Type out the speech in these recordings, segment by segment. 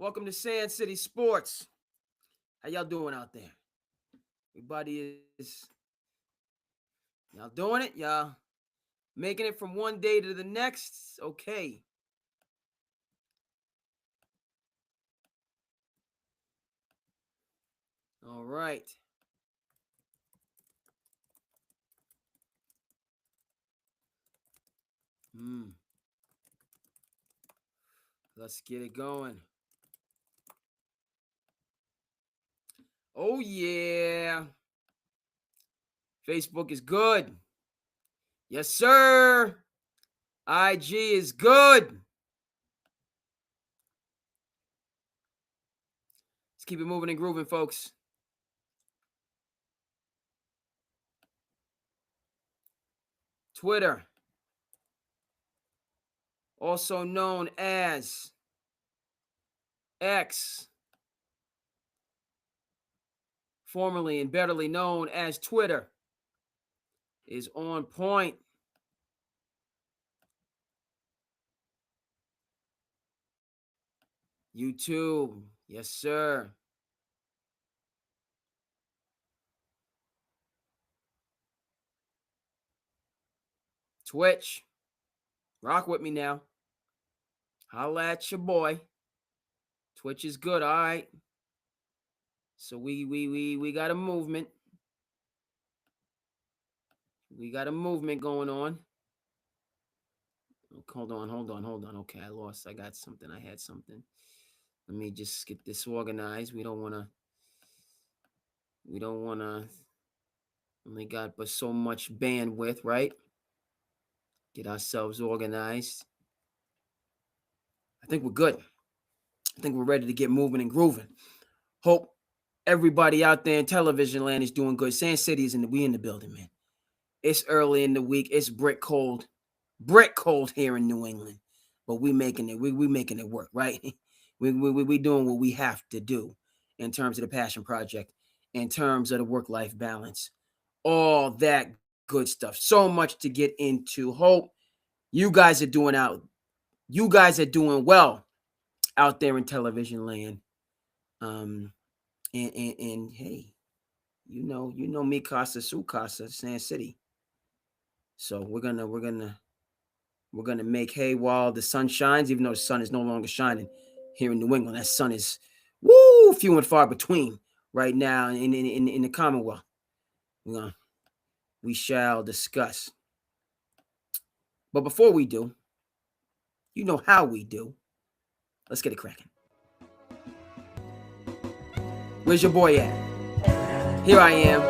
Welcome to SandCity Sports. How y'all doing out there? Everybody is y'all doing it? Y'all making it from one day to the next? Okay. All right. Let's get it going. Oh yeah. Facebook is good. Yes, sir. IG is good. Let's keep it moving and grooving, folks. Twitter, also known as X, formerly and betterly known as Twitter, is on point. YouTube, yes, sir. Twitch, rock with me now. Holla at your boy. Twitch is good, all right. So we got a movement. We got a movement going on. Hold on. Okay, I lost. I got something. I had something. Let me just get this organized. We don't wanna only got but so much bandwidth, right? Get ourselves organized. I think we're good. I think we're ready to get moving and grooving. Hope everybody out there in television land is doing good. SandCity is we in the building, man. It's early in the week. It's brick cold here in New England, but we making it. We making it work, right? We doing what we have to do in terms of the passion project, in terms of the work-life balance, all that good stuff. So much to get into. Hope you guys are doing out. You guys are doing well out there in television land. And hey, you know me, Casa Su Casa, SandCity. So we're gonna make hay while the sun shines, even though the sun is no longer shining here in New England. That sun is few and far between right now in the Commonwealth. We shall discuss. But before we do, you know how we do. Let's get it cracking. Where's your boy at? Here I am.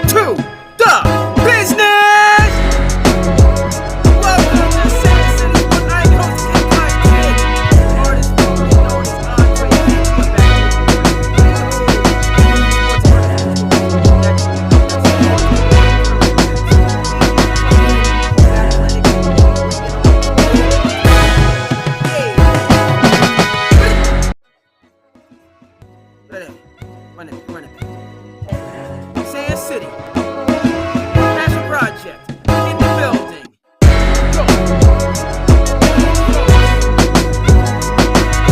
To the business! Welcome to SandCity Sports. I am Coach K. Artist formerly known as Andre. Run it. SandCity. Passion Project. In the building. Go.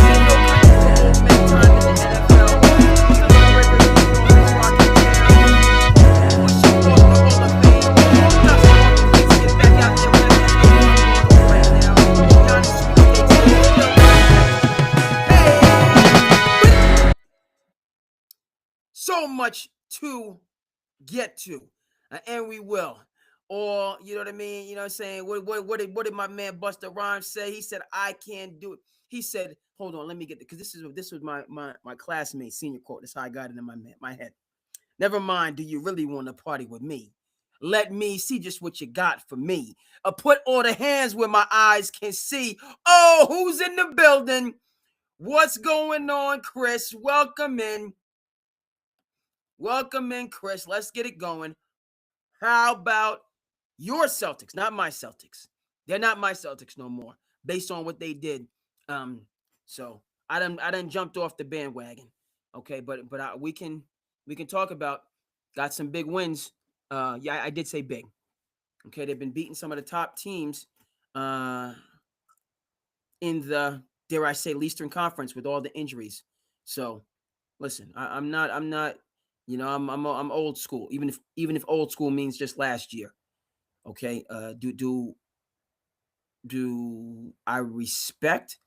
Ain't no country for old men time in the NFL. Celebrate rocking down. Pushing off the Hall of Fame. Just want the kids to get back out there when that's going on right now. Beyond the sweepstakes, still hey! So much to get to, and we will. Or you know what I mean? You know what I'm saying? What did my man Buster Rhymes say? He said, "I can't do it." He said, "Hold on, let me get it," because this was my classmate senior quote. That's how I got it in my head. Never mind. Do you really want to party with me? Let me see just what you got for me. Put all the hands where my eyes can see. Oh, who's in the building? What's going on, Chris? Welcome in. Welcome in, Chris. Let's get it going. How about your Celtics? Not my Celtics. They're not my Celtics no more, based on what they did. So I done jumped off the bandwagon. Okay, but we can talk about got some big wins. Yeah, I did say big. Okay, they've been beating some of the top teams in the dare I say, Eastern Conference with all the injuries. So, listen, I'm not, I'm old school. Even if old school means just last year. Okay, do I respect,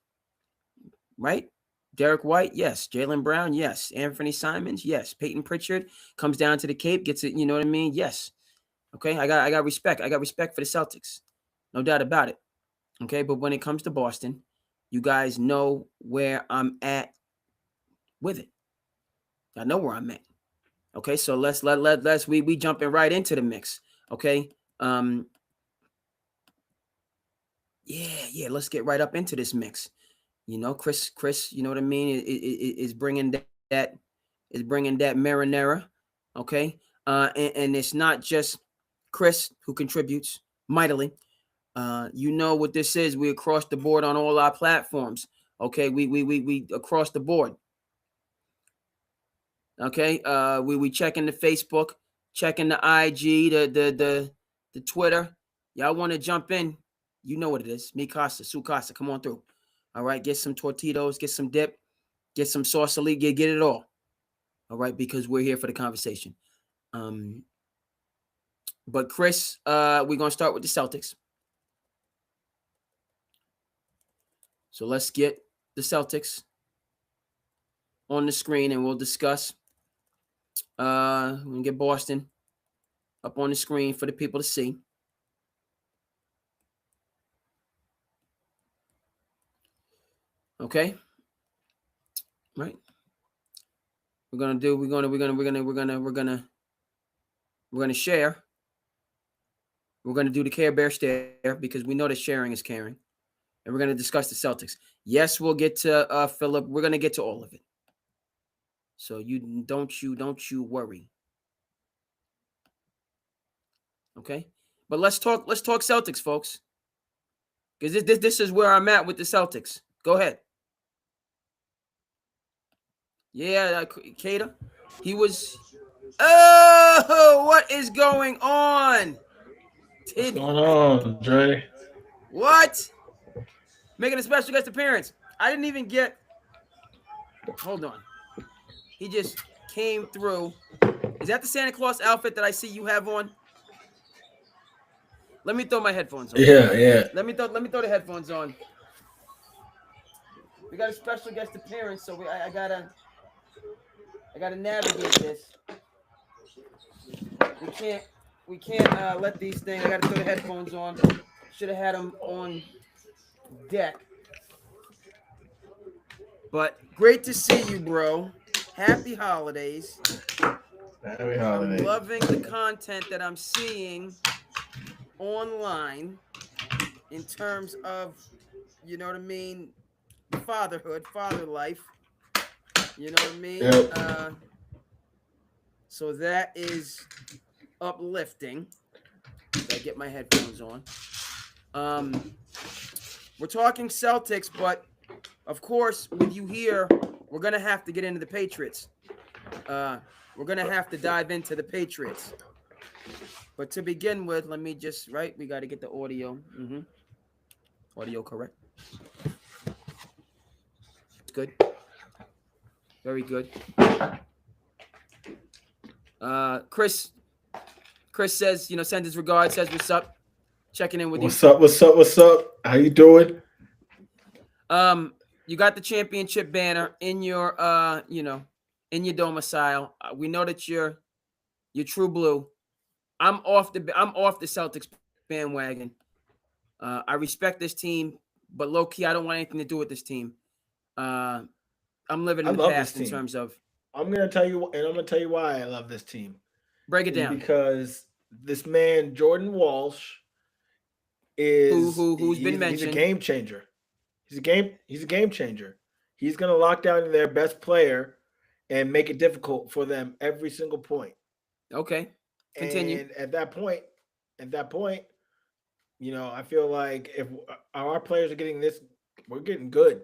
right? Derek White, yes. Jaylen Brown, yes. Anthony Simons, yes. Peyton Pritchard comes down to the Cape, gets it. You know what I mean? Yes. Okay, I got respect. I got respect for the Celtics, no doubt about it. Okay, but when it comes to Boston, you guys know where I'm at with it. I know where I'm at. Okay, so let's we jumping right into the mix. Okay, yeah, let's get right up into this mix. Chris, you know what I mean? Is bringing that marinara. Okay, and it's not just Chris who contributes mightily. You know what this is. We across the board on all our platforms. Okay, we across the board. Okay, we checking the Facebook, checking the IG, the Twitter. Y'all want to jump in? You know what it is. Me Casa, Su Casa, come on through. All right, get some tortillas, get some dip, get some sauce, get it all. All right, because we're here for the conversation. But Chris, we're gonna start with the Celtics. So let's get the Celtics on the screen, and we'll discuss. We're gonna get Boston up on the screen for the people to see. Okay, right. We're gonna share. We're gonna do the Care Bear stare because we know that sharing is caring, and we're gonna discuss the Celtics. Yes, we'll get to Philip. We're gonna get to all of it. So don't you worry. Okay, but let's talk Celtics, folks, because this is where I'm at with the Celtics. Go ahead. Yeah, Kata. He was. Oh, what is going on? What's going on, Dre? What? Making a special guest appearance. I didn't even get. Hold on. He just came through. Is that the Santa Claus outfit that I see you have on? Let me throw my headphones on. Yeah, yeah. Let me throw the headphones on. We got a special guest appearance, so I gotta navigate this. We can't let these things. I gotta throw the headphones on. Should have had them on deck. But great to see you, bro. Happy holidays. Happy I'm holiday. loving the content that I'm seeing online in terms of, you know what I mean, fatherhood, father life. You know what I mean? Yep. So that is uplifting. I get my headphones on. We're talking Celtics, but of course, with you here, we're gonna have to get into the Patriots. We're gonna have to dive into the Patriots. But to begin with, let me just we got to get the audio. Audio correct. Good. Very good. Chris says, send his regards, says what's up. Checking in with you. What's up? What's up? What's up? How you doing? You got the championship banner in your in your domicile. We know that you're true blue. I'm off the Celtics bandwagon. I respect this team, but low key, I don't want anything to do with this team. I'm living I in the love this past in team. terms of I'm gonna tell you, and I'm gonna tell you why I love this team. break it Is down. because this man Jordan Walsh is Who's been he's a mentioned? game changer. He's a game changer. He's gonna lock down their best player and make it difficult for them every single point. Okay, continue. And at that point, I feel like if our players are getting this, we're getting good.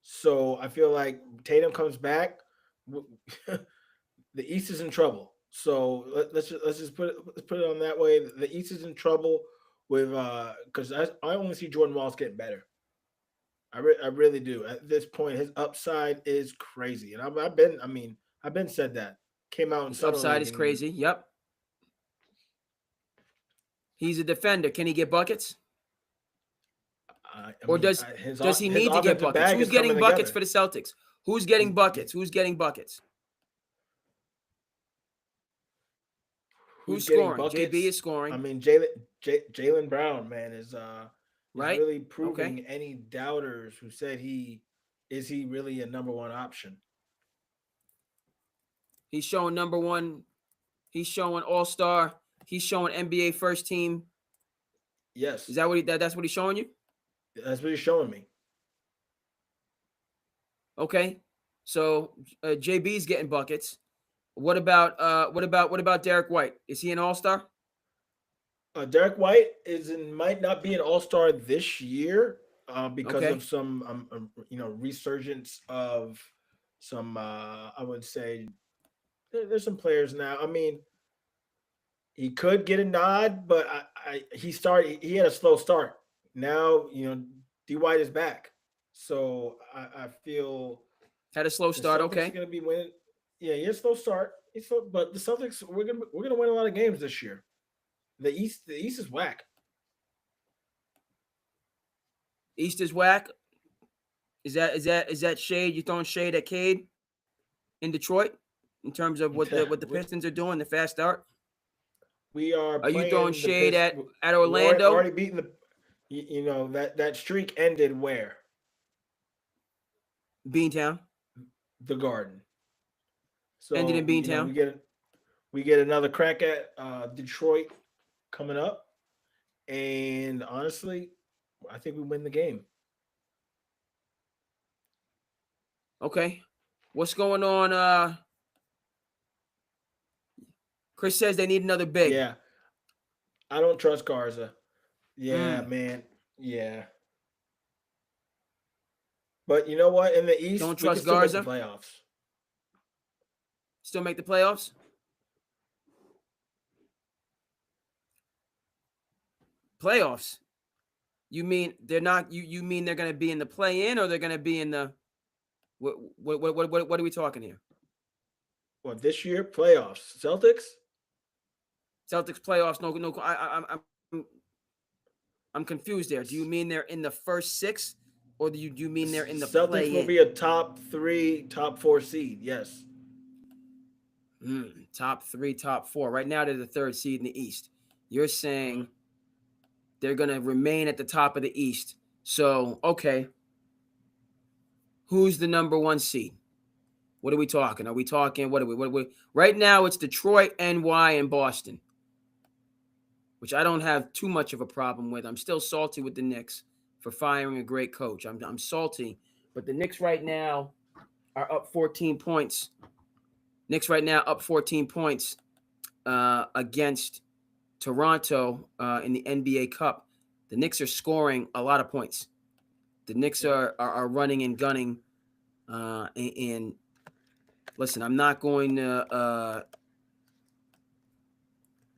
So I feel like Tatum comes back, the East is in trouble. So let's just put it on that way. The East is in trouble with because I only see Jordan Walls getting better. I really do. At this point, his upside is crazy, and I've been. I mean, I've been said that. Came out in His summer upside league, is and crazy. Yep. He's a defender. Can he get buckets? I Or mean, does he his need to get offensive buckets? bag Who's is coming getting buckets together. for the Celtics? Who's getting He's buckets? Who's getting buckets? who's Who's getting scoring? JB buckets. is I scoring, mean, Jalen Brown, man, is right? really Okay. proving any doubters who said he really a number one option. He's showing number one. He's showing all-star. He's showing NBA first team. Is Yes, that what that's what he's showing you? that's what he's showing me. Okay. So JB's getting buckets. What about Derek White? Is he an all-star? Derek White might not be an All Star this year because of Okay. some resurgence of some I would say there's some players now. I mean, he could get a nod, but he had a slow start. Now D White is back, so I feel Had a slow the start. Celtics are Okay. going to be winning. Yeah, he had a slow start. But the Celtics we're gonna win a lot of games this year. The East is whack. East is whack. Is that shade? You throwing shade at Cade in Detroit in terms of what the Pistons are doing? The fast start. We are Are you throwing playing the shade Pist. at We Orlando? already beaten the. That streak ended where Beantown the Garden. ended So in Beantown. we get another crack at Detroit coming up, and honestly, I think we win the game. Okay. What's going on? Chris says they need another big. Yeah, I don't trust Garza. Yeah, Mm. man. Yeah, but you know what? In the East, Don't we can trust still make the Garza. playoffs. Still make the playoffs. Playoffs. You mean they're not? You mean they're going to be in the play-in or they're going to be in the? What are we talking here? What this year? Playoffs. Celtics. Celtics playoffs? No, no. I'm confused there. Do you mean they're in the first six, or do you mean they're in the Celtics will play-in? be a top three, top four seed. Yes. Top three, top four. Right now, they're the third seed in the East. You're Uh-huh. saying they're going to remain at the top of the East. So, okay, who's the number one seed? What are we talking? Are we talking? What are we? Right now, it's Detroit, NY, and Boston, which I don't have too much of a problem with. I'm still salty with the Knicks for firing a great coach. I'm salty, but the Knicks right now are up 14 points. Knicks right now up 14 points against Toronto in the NBA Cup. The Knicks are scoring a lot of points. The Knicks Yeah. are running and gunning. And listen, I'm not going to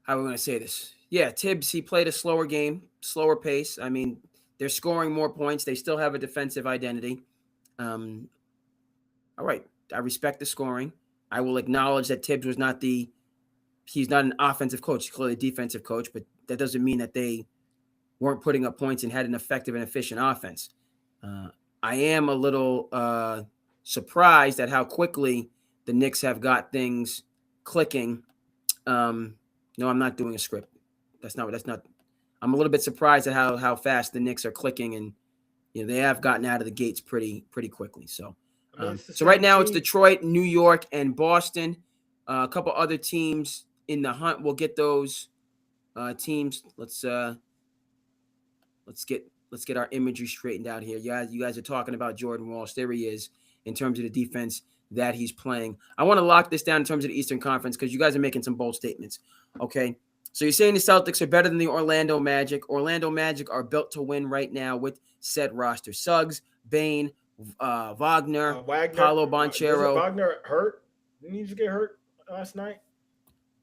how are we going to say this? Yeah, Tibbs, he played a slower game, slower pace. I mean, they're scoring more points. They still have a defensive identity. Um, all right, I respect the scoring. I will acknowledge that Tibbs he's not an offensive coach. He's clearly a defensive coach, but that doesn't mean that they weren't putting up points and had an effective and efficient offense. Uh, I am a little surprised at how quickly the Knicks have got things clicking. No, I'm not doing a script. That's not. I'm a little bit surprised at how fast the Knicks are clicking, and they have gotten out of the gates pretty quickly. So, I mean, it's the so right same now it's team. Detroit, New York, and Boston. A couple other teams in the hunt. We'll get those teams. Let's get our imagery straightened out here. You guys are talking about Jordan Walsh. There he is in terms of the defense that he's playing. I want to lock this down in terms of the Eastern Conference because you guys are making some bold statements. Okay. So you're saying the Celtics are better than the Orlando Magic. Orlando Magic are built to win right now with said roster. Suggs, Bain, Wagner, Wagner Paulo doesn't Banchero. Wagner hurt? Didn't he just get hurt last night?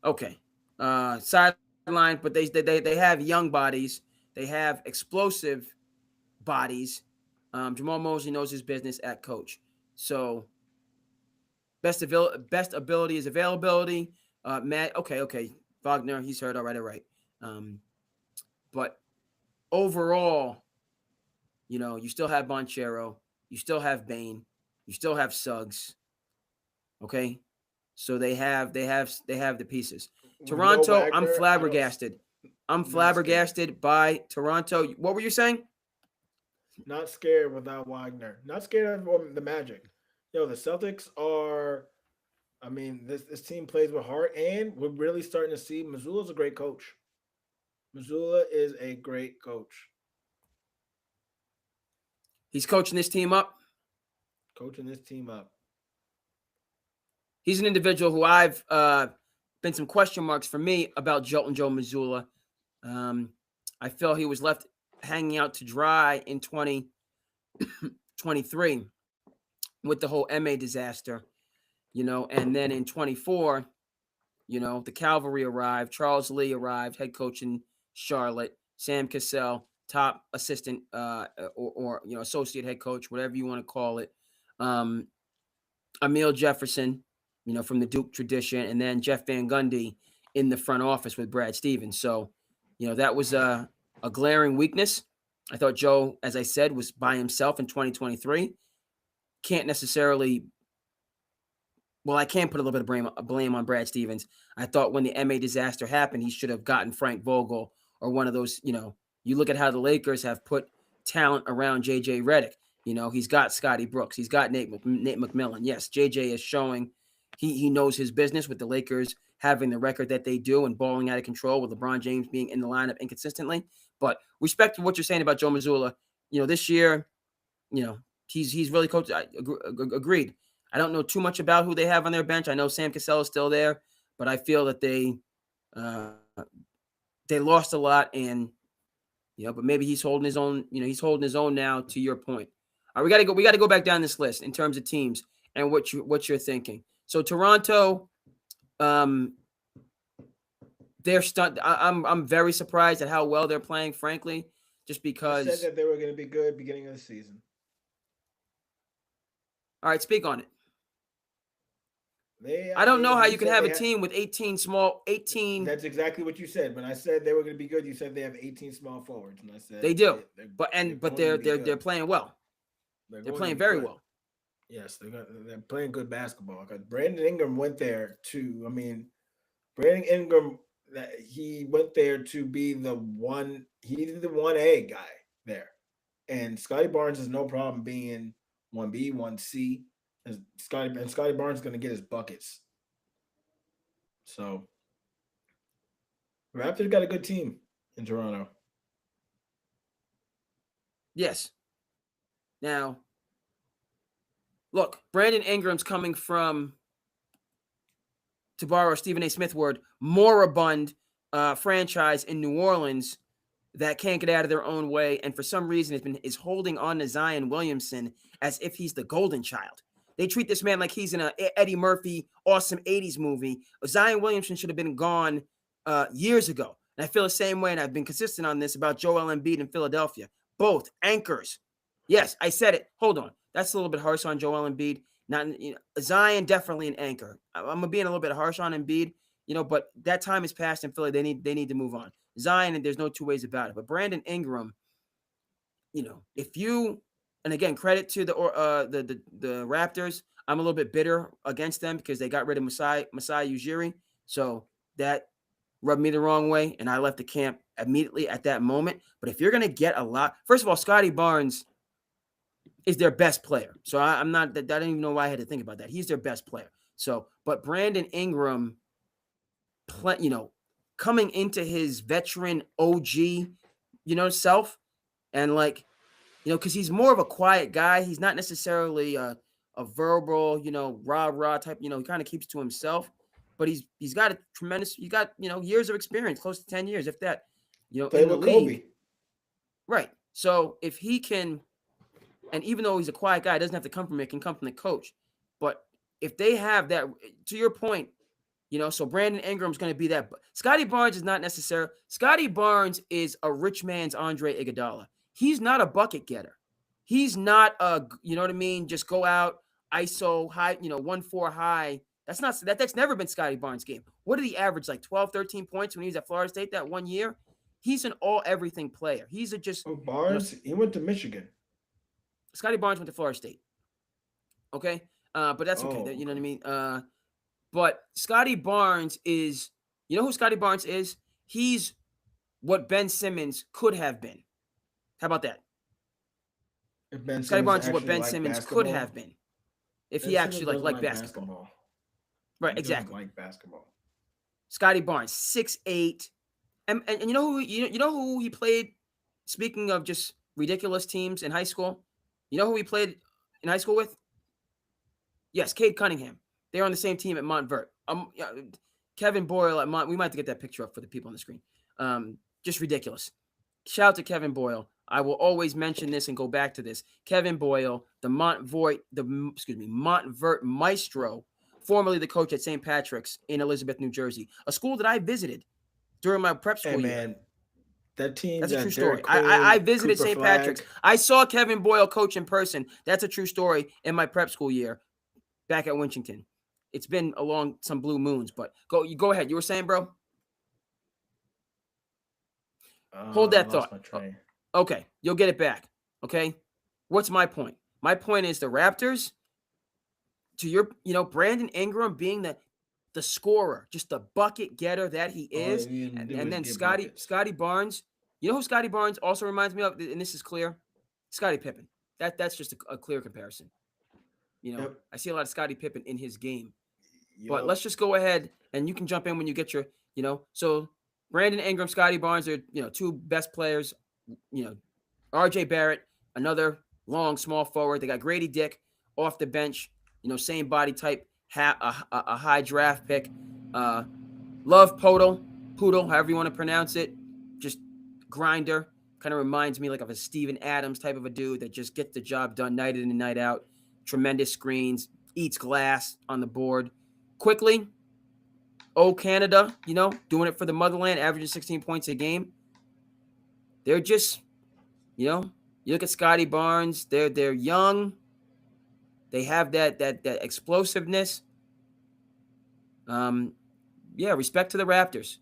Okay. Sideline, but they have young bodies. They have explosive bodies. Jamal Mosley knows his business at coach. So best ability is availability. Matt, okay. Wagner, he's hurt. All right. Um, but overall, you still have Bonchero, you still have Bain, you still have Suggs. Okay, so they have the pieces. With no Toronto, I'm Wagner, I don't. flabbergasted. I'm Not scared. flabbergasted by Toronto. What were you saying? Not scared without Wagner. Not scared of the Magic. The Celtics are. I mean, this team plays with heart, and we're really starting to see Missoula's a great coach. Missoula is a great coach. He's coaching this team up. Coaching this team up. He's an individual who I've been some question marks for me about Jolton Joe Missoula. I feel he was left hanging out to dry in 2023 with the whole MA disaster, and then in 24, the Cavalry arrived, Charles Lee arrived, head coach in Charlotte, Sam Cassell, top assistant or associate head coach, whatever you want to call it. Emil Jefferson, from the Duke tradition, and then Jeff Van Gundy in the front office with Brad Stevens. So, that was a glaring weakness. I thought Joe, as I said, was by himself in 2023. Can't necessarily. Well, I can put a little bit of blame on Brad Stevens. I thought when the MA disaster happened, he should have gotten Frank Vogel or one of those. You look at how the Lakers have put talent around JJ Redick. He's got Scotty Brooks. He's got Nate McMillan. Yes, JJ is showing he knows his business with the Lakers having the record that they do and balling out of control with LeBron James being in the lineup inconsistently. But respect to what you're saying about Joe Mazzulla. This year, he's really coached. Agreed. I don't know too much about who they have on their bench. I know Sam Cassell is still there, but I feel that they lost a lot, and but maybe he's holding his own. He's holding his own now. To your point, all right, we got to go. We got to go back down this list in terms of teams and what you're thinking. So Toronto, they're I'm very surprised at how well they're playing. Frankly, just because I said that they were going to be good beginning of the season. All right, speak on it. I don't know how you can have a team with 18. That's exactly what you said. When I said they were going to be good, you said they have 18 small forwards, and I said they do. But they're playing well. They're playing very well. Yes, they're playing good basketball. Because Brandon Ingram went there to. I mean, Brandon Ingram, he went there to be the one. He's the 1A guy there, and Scotty Barnes has no problem being 1B, 1C. And Scotty Barnes is going to get his buckets. So, Raptors got a good team in Toronto. Yes. Now, look, Brandon Ingram's coming from, to borrow a Stephen A. Smith word, moribund franchise in New Orleans that can't get out of their own way, and for some reason is holding on to Zion Williamson as if he's the golden child. They treat this man like he's in a Eddie Murphy awesome 80s movie. Zion Williamson should have been gone years ago. And I feel the same way, and I've been consistent on this about Joel Embiid in Philadelphia. Both anchors. Yes, I said it. Hold on. That's a little bit harsh on Joel Embiid. Not Zion, definitely an anchor. I'm being a little bit harsh on Embiid, but that time has passed in Philly. They need to move on. Zion, and there's no two ways about it. But Brandon Ingram, if you, and again, credit to the Raptors. I'm a little bit bitter against them because they got rid of Masai Ujiri. So that rubbed me the wrong way, and I left the camp immediately at that moment. But if you're going to get a lot, first of all, Scotty Barnes is their best player. So I'm not, I don't even know why I had to think about that. He's their best player. So, but Brandon Ingram, coming into his veteran OG, self, and because he's more of a quiet guy. He's not necessarily a verbal, rah type. He kind of keeps to himself, but he's got years of experience, close to 10 years, if that, Play in the with league. Kobe. Right. So if he can, and even though he's a quiet guy, it doesn't have to come from it. It can come from the coach. But if they have that, to your point, so Brandon Ingram's going to be that. Scotty Barnes is not necessary. Scotty Barnes is a rich man's Andre Iguodala. He's not a bucket getter. He's not you know what I mean, just go out, ISO high, 1-4 high. That's never been Scotty Barnes' game. What did he average? Like 12, 13 points when he was at Florida State that one year? He's an all everything player. He's a just, Oh, you know, Barnes, he went to Michigan. Scotty Barnes went to Florida State. Okay. But that's okay. Oh, You know what I okay. mean? But Scotty Barnes is, you know who Scotty Barnes is? He's what Ben Simmons could have been. How about that? If Ben Scotty Simmons Barnes is what actually Ben liked Simmons could have basketball, been if Ben he Simmons actually doesn't liked like basketball. basketball. Right, He doesn't exactly. like basketball. Scotty Barnes, 6'8". And you know who who he played? Speaking of just ridiculous teams in high school, you know who he played in high school with? Yes, Cade Cunningham. They were on the same team at Montvert. Yeah, Kevin Boyle at Mont. We might have to get that picture up for the people on the screen. Just ridiculous. Shout out to Kevin Boyle. I will always mention this and go back to this. Kevin Boyle, Montvert Maestro, formerly the coach at St. Patrick's in Elizabeth, New Jersey, a school that I visited during my prep Hey school year. man, that team That's a true got story. Derek I Queen, visited Cooper St. Patrick's. Flag. I saw Kevin Boyle coach in person. That's a true story in my prep school year back at Winchington. It's been along some blue moons, but go ahead. You were saying, bro? Hold I that lost thought. my train. Okay, you'll get it back. Okay, what's my point? My point is the Raptors. To your, Brandon Ingram being the scorer, just the bucket getter that he All is, he needed to do and was then get Scotty buckets. Scotty Barnes. You know who Scotty Barnes also reminds me of, and this is clear. Scotty Pippen. That's just a clear comparison. Yep. I see a lot of Scotty Pippen in his game. But Yup. let's just go ahead and you can jump in when you get your, So Brandon Ingram, Scotty Barnes are, two best players. You know, RJ Barrett, another long, small forward. They got Grady Dick off the bench, same body type, a high draft pick. Uh, Love Poodle, however you want to pronounce it. Just grinder. Kind of reminds me like of a Steven Adams type of a dude that just gets the job done night in and night out. Tremendous screens, eats glass on the board. Quickly, Canada, doing it for the motherland, averaging 16 points a game. They're just, you look at Scotty Barnes, they're young. They have that explosiveness. Um, yeah, respect to the Raptors.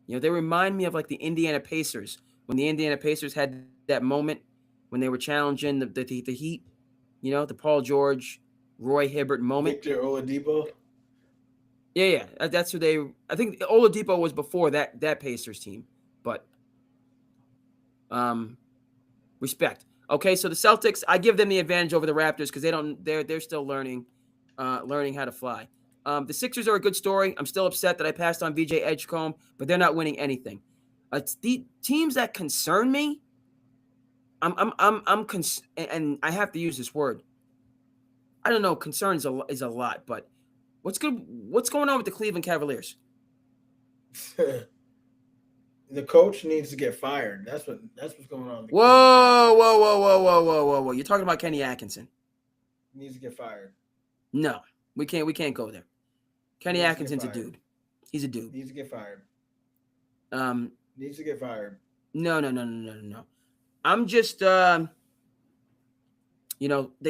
They remind me of like the Indiana Pacers when the Indiana Pacers had that moment when they were challenging the Heat. The Paul George, Roy Hibbert moment. Victor Oladipo. Yeah. That's who they. I think Oladipo was before that Pacers team, but um, respect. Okay, so the Celtics, I give them the advantage over the Raptors because they're still learning how to fly. The Sixers are a good story. I'm still upset that I passed on VJ Edgecombe, but they're not winning anything. It's the teams that concern me. And I have to use this word. I don't know. Concern is a lot, but what's good? What's going on with the Cleveland Cavaliers? The coach needs to get fired. That's what's going on in the Cleveland Whoa, Cavaliers. whoa, whoa, whoa, whoa, whoa, whoa, whoa! You're talking about Kenny Atkinson? He needs to get fired. No, we can't go there. Kenny Needs to get Atkinson's a fired. dude. He's a dude. Needs to get fired. Um, Needs to get fired. no. I'm just, they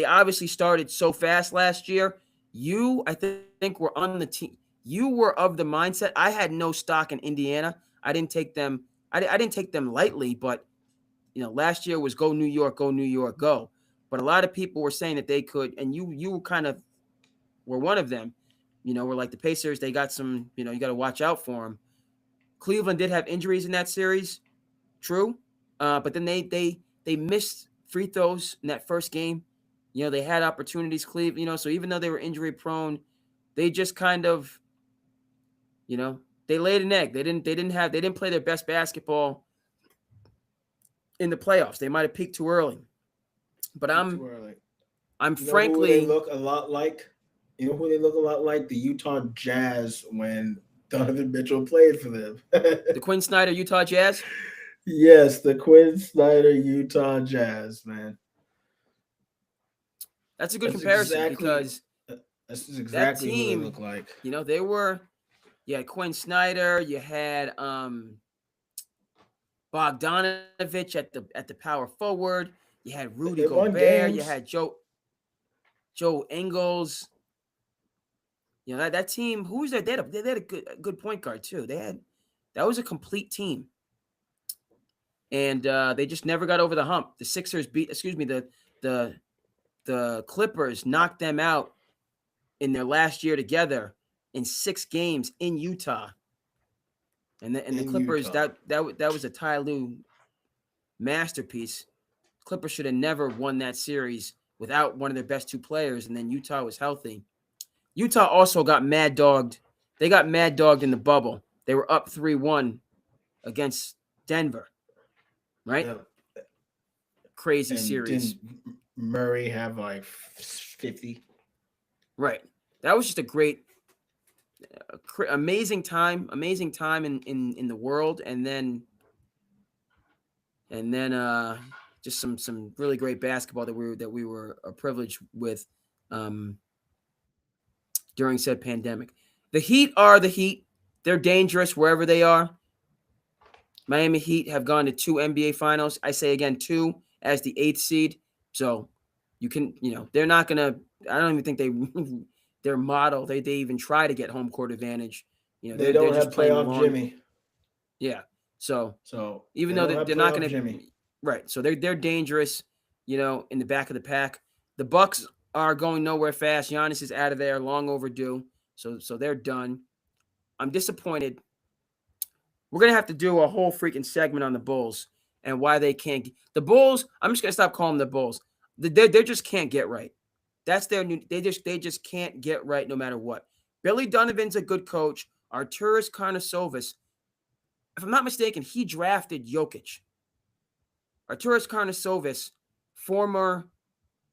obviously started so fast last year. I think, were on the team. You were of the mindset. I had no stock in Indiana. I didn't take them. I didn't take them lightly, but last year was go New York, go New York, go. But a lot of people were saying that they could, and you kind of were one of them. We're like the Pacers. They got some. You got to watch out for them. Cleveland did have injuries in that series, true, but then they missed free throws in that first game. They had opportunities, Cleveland. So even though they were injury prone, they just kind of, they laid an egg. They didn't play their best basketball in the playoffs. They might have peaked too early, but Peak too early. I'm You know who they frankly look a lot like? You know who they look a lot like? The Utah Jazz when Donovan Mitchell played for them. the Quinn Snyder Utah Jazz. Yes, the Quinn Snyder Utah Jazz, man. That's a good That's comparison exactly because that's that exactly who they team, look like. they were. You had Quinn Snyder. You had Bogdanovich at the power forward. You had Rudy They won Gobert. You games. had Joe Ingles. You know that team. Who was there? They had a good point guard too. That was a complete team, and they just never got over the hump. The Sixers beat. Excuse me. The the Clippers knocked them out in their last year together in 6 games in Utah. And the In Clippers Utah. that was a Ty Lue masterpiece. Clippers should have never won that series without one of their best 2 players, and then Utah was healthy. Utah also got mad dogged. They got mad dogged in the bubble. They were up 3-1 against Denver, right? Yep. Crazy And series. didn't Murray have like 50? Right. That was just a great amazing time in the world, and then just some really great basketball that we were privileged with um, during said pandemic. The Heat are the Heat. They're dangerous wherever they are. Miami Heat have gone to 2 NBA finals. I say again 2 as the 8th seed. So they're not gonna. I don't even think their model. They even try to get home court advantage. They They're don't just have playing the playoff long. Jimmy. Yeah. So So even they though don't have they're not playoff going to, Jimmy. right? So they're dangerous, in the back of the pack. The Bucks are going nowhere fast. Giannis is out of there, long overdue. So they're done. I'm disappointed. We're gonna have to do a whole freaking segment on the Bulls and why they can't. The Bulls. I'm just gonna stop calling them the Bulls. They just can't get right. That's their new. They just can't get right no matter what. Billy Donovan's a good coach. Arturas Karnisovas, if I'm not mistaken, he drafted Jokic. Arturas Karnisovas, former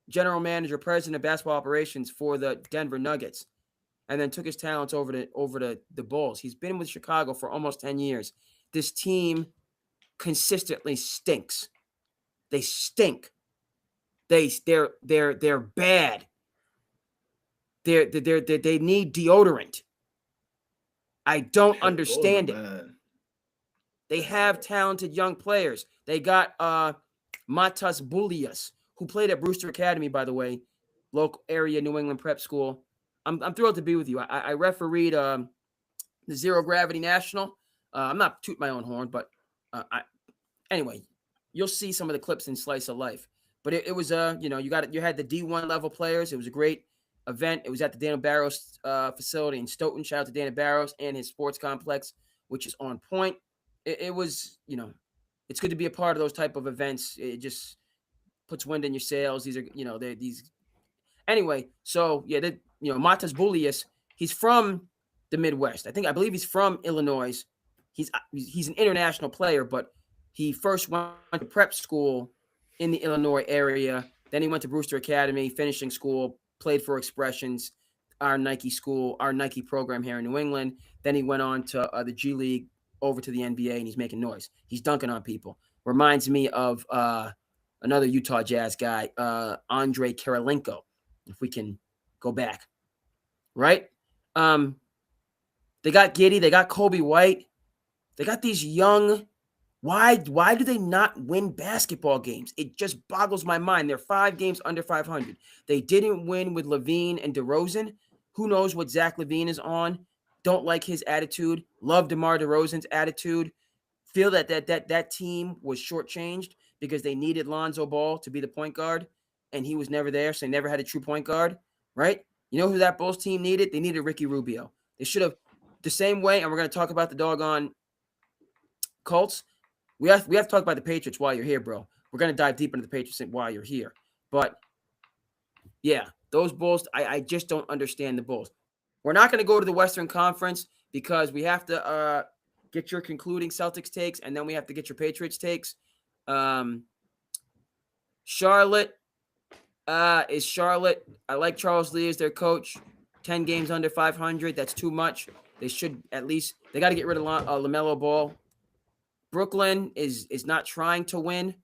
general manager, president of basketball operations for the Denver Nuggets, and then took his talents over to the Bulls. He's been with Chicago for almost 10 years. This team consistently stinks. They stink. They're bad. They need deodorant. I don't The Bulls are understand it. bad. They have talented young players. They got Matas Bulias, who played at Brewster Academy, by the way, local area New England prep school. I'm thrilled to be with you. I refereed the Zero Gravity National. I'm not tooting my own horn, but anyway, you'll see some of the clips in Slice of Life. But it was you had the D1 level players. It was a great event. It was at the Dana Barros facility in Stoughton. Shout out to Dana Barros and his sports complex, which is on point. It was, it's good to be a part of those type of events. It just puts wind in your sails. These are, they're these. Anyway, so yeah, Matas Bulias, he's from the Midwest. I believe he's from Illinois. He's an international player, but he first went to prep school in the Illinois area. Then he went to Brewster Academy, finishing school, played for Expressions, our Nike school, our Nike program here in New England. Then he went on to the G League, over to the NBA, and he's making noise. He's dunking on people. Reminds me of another Utah Jazz guy, Andre Kirilenko, if we can go back. Right? They got Giddey. They got Kobe White. They got these young. Why do they not win basketball games? It just boggles my mind. They're 5 games under 500. They didn't win with Levine and DeRozan. Who knows what Zach Levine is on? Don't like his attitude. Love DeMar DeRozan's attitude. Feel that team was shortchanged because they needed Lonzo Ball to be the point guard, and he was never there, so they never had a true point guard, right? You know who that Bulls team needed? They needed Ricky Rubio. They should have the same way, and we're going to talk about the doggone Colts. We have to talk about the Patriots while you're here, bro. We're going to dive deep into the Patriots while you're here. But, yeah, those Bulls, I just don't understand the Bulls. We're not going to go to the Western Conference because we have to get your concluding Celtics takes, and then we have to get your Patriots takes. Charlotte is Charlotte. I like Charles Lee as their coach. 10 games under 500. That's too much. They should at least – they got to get rid of LaMelo Ball. Brooklyn is not trying to win.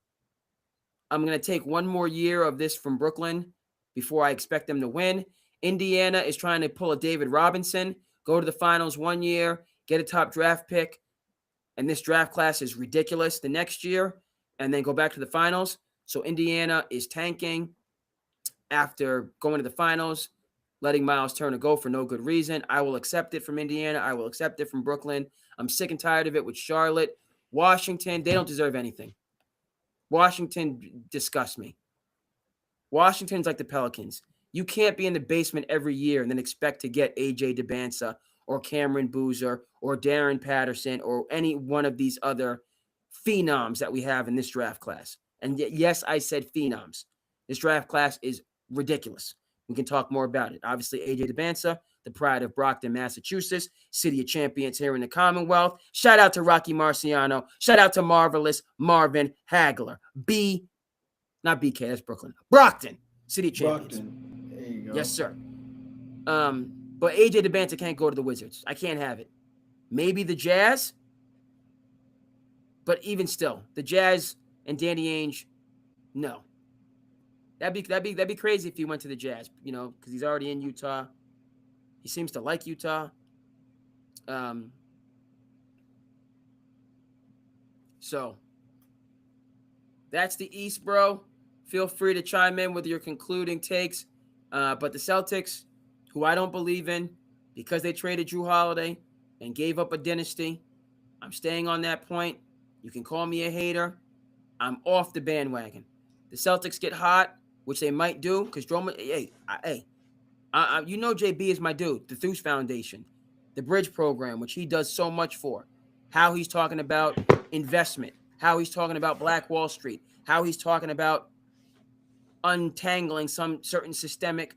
I'm going to take one more year of this from Brooklyn before I expect them to win. Indiana is trying to pull a David Robinson, go to the finals 1 year, get a top draft pick, and this draft class is ridiculous the next year, and then go back to the finals. So Indiana is tanking after going to the finals, letting Miles Turner go for no good reason. I will accept it from Indiana. I will accept it from Brooklyn. I'm sick and tired of it with Charlotte. Washington, they don't deserve anything. Washington disgusts me. Washington's like the Pelicans. You can't be in the basement every year and then expect to get AJ DeBansa or Cameron Boozer or Darren Patterson or any one of these other phenoms that we have in this draft class. And yes, I said phenoms. This draft class is ridiculous. We can talk more about it. Obviously, AJ DeBansa, the pride of Brockton, Massachusetts, city of champions here in the Commonwealth. Shout out to Rocky Marciano. Shout out to Marvelous Marvin Hagler. Not BK, that's Brooklyn. Brockton, city of champions. Brockton. There you go. Yes, sir. But AJ DeBansa can't go to the Wizards. I can't have it. Maybe the Jazz, but even still, the Jazz and Danny Ainge, no. That'd be crazy if he went to the Jazz, because he's already in Utah. He seems to like Utah. So that's the East, bro. Feel free to chime in with your concluding takes. But the Celtics, who I don't believe in, because they traded Drew Holiday and gave up a dynasty, I'm staying on that point. You can call me a hater. I'm off the bandwagon. The Celtics get hot, which they might do, because Drummond, JB is my dude, the Theus Foundation, the Bridge Program, which he does so much for. How he's talking about investment, how he's talking about Black Wall Street, how he's talking about untangling some certain systemic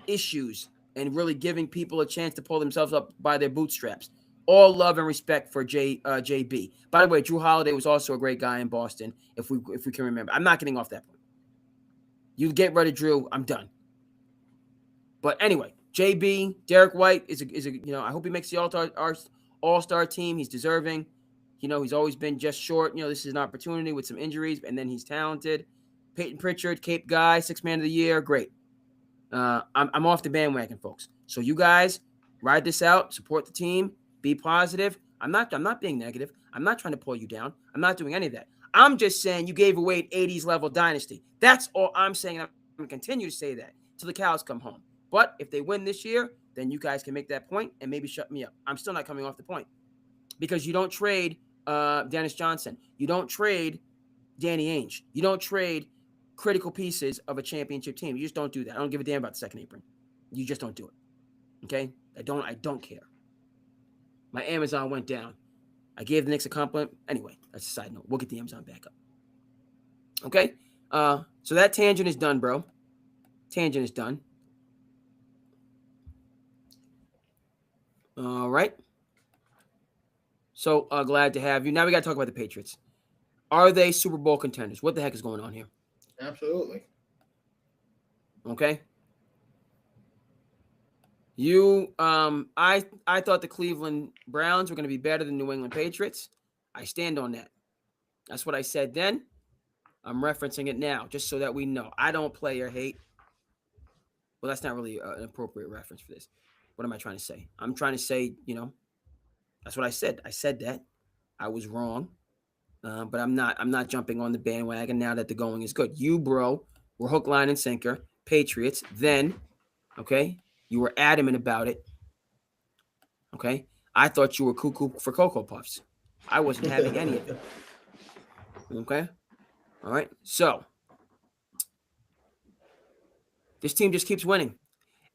issues and really giving people a chance to pull themselves up by their bootstraps. All love and respect for JB. By the way, Drew Holiday was also a great guy in Boston, if we can remember. I'm not getting off that point. You get rid of Drew, I'm done. But anyway, JB, Derek White is a I hope he makes the All-Star team. He's deserving. He's always been just short. This is an opportunity with some injuries, and then he's talented. Peyton Pritchard, Cape guy, 6th man of the year, great. I'm off the bandwagon, folks. So you guys ride this out, support the team, be positive. I'm not being negative. I'm not trying to pull you down. I'm not doing any of that. I'm just saying you gave away an 80s level dynasty. That's all I'm saying. I'm going to continue to say that till the cows come home. But if they win this year, then you guys can make that point and maybe shut me up. I'm still not coming off the point because you don't trade Dennis Johnson. You don't trade Danny Ainge. You don't trade critical pieces of a championship team. You just don't do that. I don't give a damn about the second apron. You just don't do it. Okay? I don't care. My Amazon went down. I gave the Knicks a compliment. Anyway, that's a side note. We'll get the Amazon back up. Okay? So that tangent is done, bro. Tangent is done. All right. So glad to have you. Now we got to talk about the Patriots. Are they Super Bowl contenders? What the heck is going on here? Absolutely. Okay. I thought the Cleveland Browns were going to be better than New England Patriots. I stand on that. That's what I said then. I'm referencing it now, just so that we know. I don't play or hate. Well, that's not really an appropriate reference for this. What am I trying to say? I'm trying to say, that's what I said. I said that. I was wrong. But I'm not jumping on the bandwagon now that the going is good. You, bro, were hook, line, and sinker. Patriots. Then, okay, you were adamant about it. Okay? I thought you were cuckoo for Cocoa Puffs. I wasn't having any of it. Okay? All right? So, this team just keeps winning.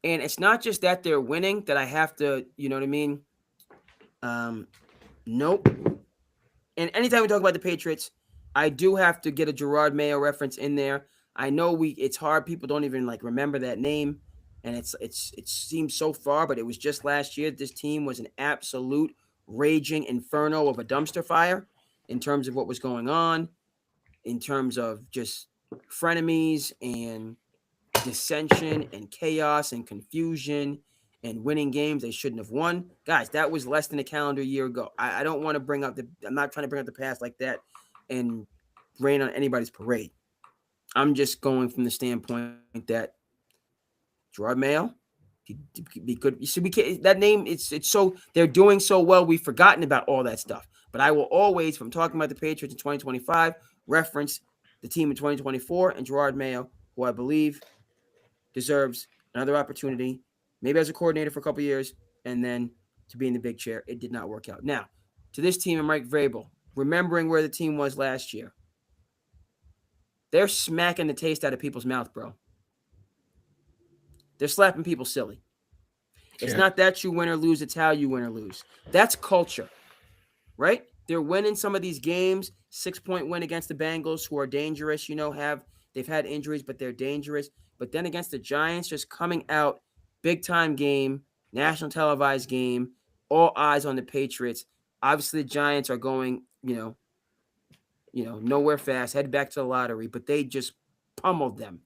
And it's not just that they're winning that I have to, you know what I mean? Nope. And anytime we talk about the Patriots, I do have to get a Gerard Mayo reference in there. I know it's hard. People don't even remember that name. And it seems so far, but it was just last year. This team was an absolute raging inferno of a dumpster fire in terms of what was going on, in terms of just frenemies and dissension and chaos and confusion and winning games they shouldn't have won. Guys, that was less than a calendar year ago. I don't want to bring up I'm not trying to bring up the past like that and rain on anybody's parade. I'm just going from the standpoint that Gerard Mayo, be good. You see, we can't, that name, it's so, they're doing so well, we've forgotten about all that stuff. But I will always, from talking about the Patriots in 2025, reference the team in 2024, and Gerard Mayo, who I believe deserves another opportunity, maybe as a coordinator for a couple years, and then to be in the big chair. It did not work out. Now, to this team and Mike Vrabel, remembering where the team was last year, they're smacking the taste out of people's mouth, bro. They're slapping people silly. It's Yeah. not that you win or lose, it's how you win or lose. That's culture, right? They're winning some of these games. 6-point win against the Bengals, who are dangerous, they've had injuries, but they're dangerous. But then against the Giants, just coming out, big time game, national televised game, all eyes on the Patriots. Obviously, the Giants are going, nowhere fast, head back to the lottery, but they just pummeled them.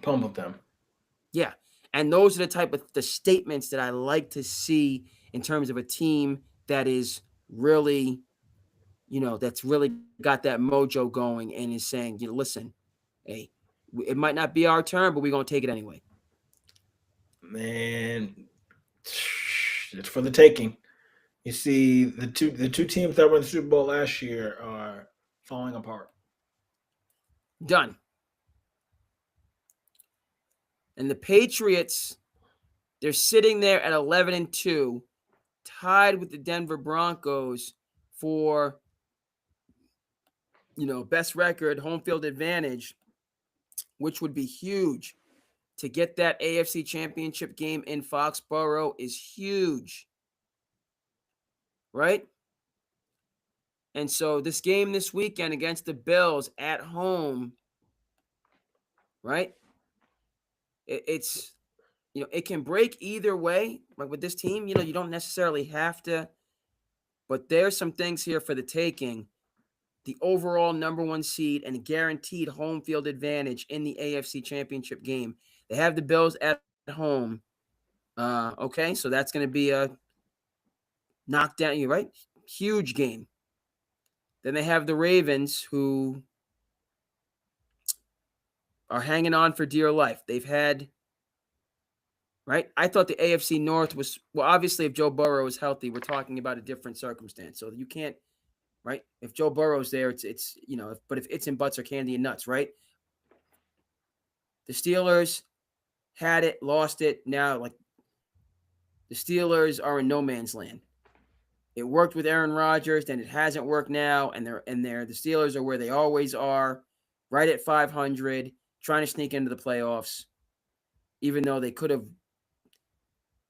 Pummeled them. Yeah. And those are the type of the statements that I like to see in terms of a team that is really, that's really got that mojo going and is saying, listen, hey, it might not be our turn, but we're going to take it anyway. Man, it's for the taking. You see, the two teams that won the Super Bowl last year are falling apart. Done. And the Patriots, they're sitting there at 11-2, tied with the Denver Broncos for, best record, home field advantage, which would be huge. To get that AFC Championship game in Foxborough is huge, right? And so this game this weekend against the Bills at home, right? It's, it can break either way. Like with this team, you don't necessarily have to, but there's some things here for the taking. The overall number one seed and a guaranteed home field advantage in the AFC Championship game. They have the Bills at home. Okay, so that's going to be a knockdown, you're right? Huge game. Then they have the Ravens, who are hanging on for dear life. They've had, right? I thought the AFC North was, well, obviously, if Joe Burrow is healthy, we're talking about a different circumstance. So you can't, right? If Joe Burrow's there, it's but if it's in butts or candy and nuts, right? The Steelers had it, lost it. Now, like, the Steelers are in no man's land. It worked with Aaron Rodgers, then it hasn't worked now, and the Steelers are where they always are, right at 500, trying to sneak into the playoffs, even though they could have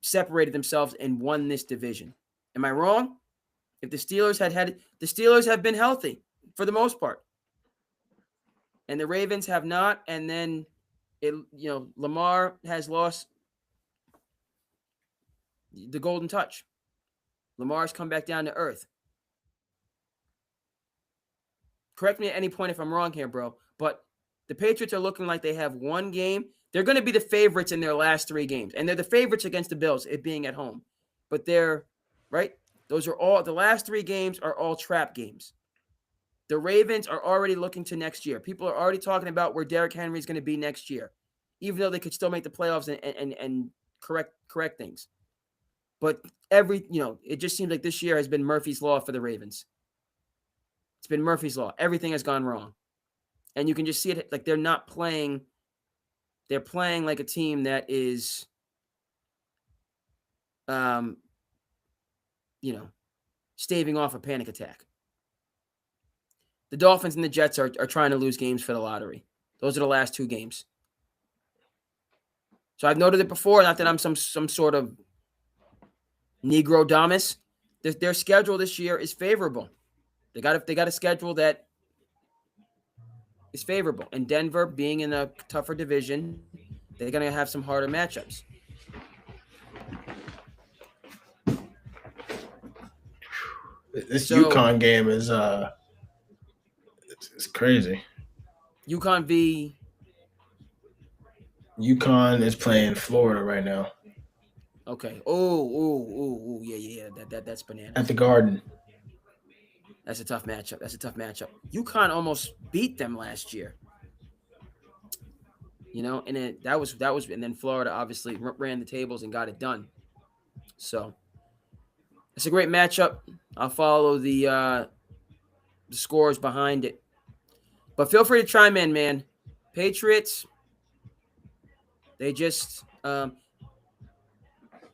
separated themselves and won this division. Am I wrong? If the Steelers the Steelers have been healthy for the most part, and the Ravens have not, and then Lamar has lost the golden touch. Lamar's come back down to earth. Correct me at any point if I'm wrong here, bro. But the Patriots are looking like they have one game. They're going to be the favorites in their last 3 games. And they're the favorites against the Bills, it being at home. But they're, right? Those are all, the last 3 games are all trap games. The Ravens are already looking to next year. People are already talking about where Derrick Henry is going to be next year, even though they could still make the playoffs and correct things. But it just seems like this year has been Murphy's Law for the Ravens. It's been Murphy's Law. Everything has gone wrong. And you can just see it, like they're not playing. They're playing like a team that is, staving off a panic attack. The Dolphins and the Jets are trying to lose games for the lottery. Those are the last 2 games. So I've noted it before, not that I'm some sort of Negro Damas. Their schedule this year is favorable. They got a schedule that is favorable. And Denver, being in a tougher division, they're going to have some harder matchups. This UConn game is it's crazy. UConn is playing Florida right now. Okay. Oh, yeah. That's bananas. At the Garden. That's a tough matchup. UConn almost beat them last year. And that was, and then Florida obviously ran the tables and got it done. So it's a great matchup. I'll follow the scores behind it. But feel free to chime in, man. Patriots, they just and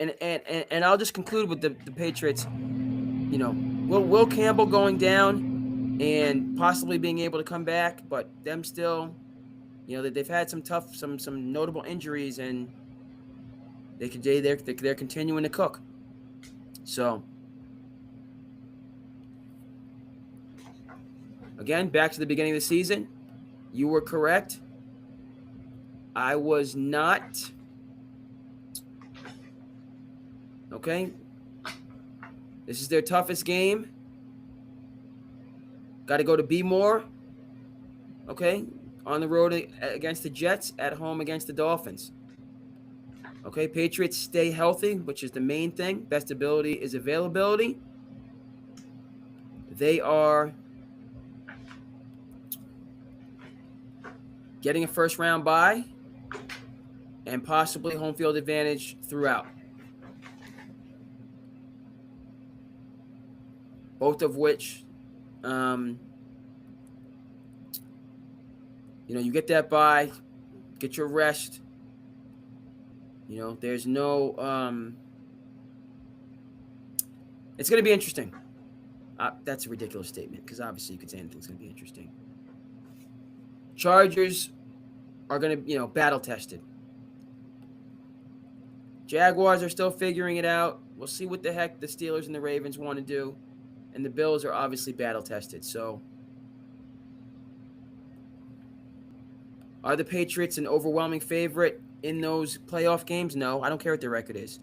I'll just conclude with the Patriots. Will Campbell going down and possibly being able to come back, but them still, they've had some notable injuries, and they're continuing to cook. So again, back to the beginning of the season, you were correct. I was not. Okay. This is their toughest game. Got to go to B-more. Okay. On the road against the Jets, at home against the Dolphins. Okay. Patriots stay healthy, which is the main thing. Best ability is availability. They are getting a first-round bye and possibly home field advantage throughout. Both of which, you get that bye, get your rest. There's no, it's going to be interesting. That's a ridiculous statement, because obviously you could say anything's going to be interesting. Chargers are going to, battle tested. Jaguars are still figuring it out. We'll see what the heck the Steelers and the Ravens want to do. And the Bills are obviously battle tested. So are the Patriots an overwhelming favorite in those playoff games? No, I don't care what their record is.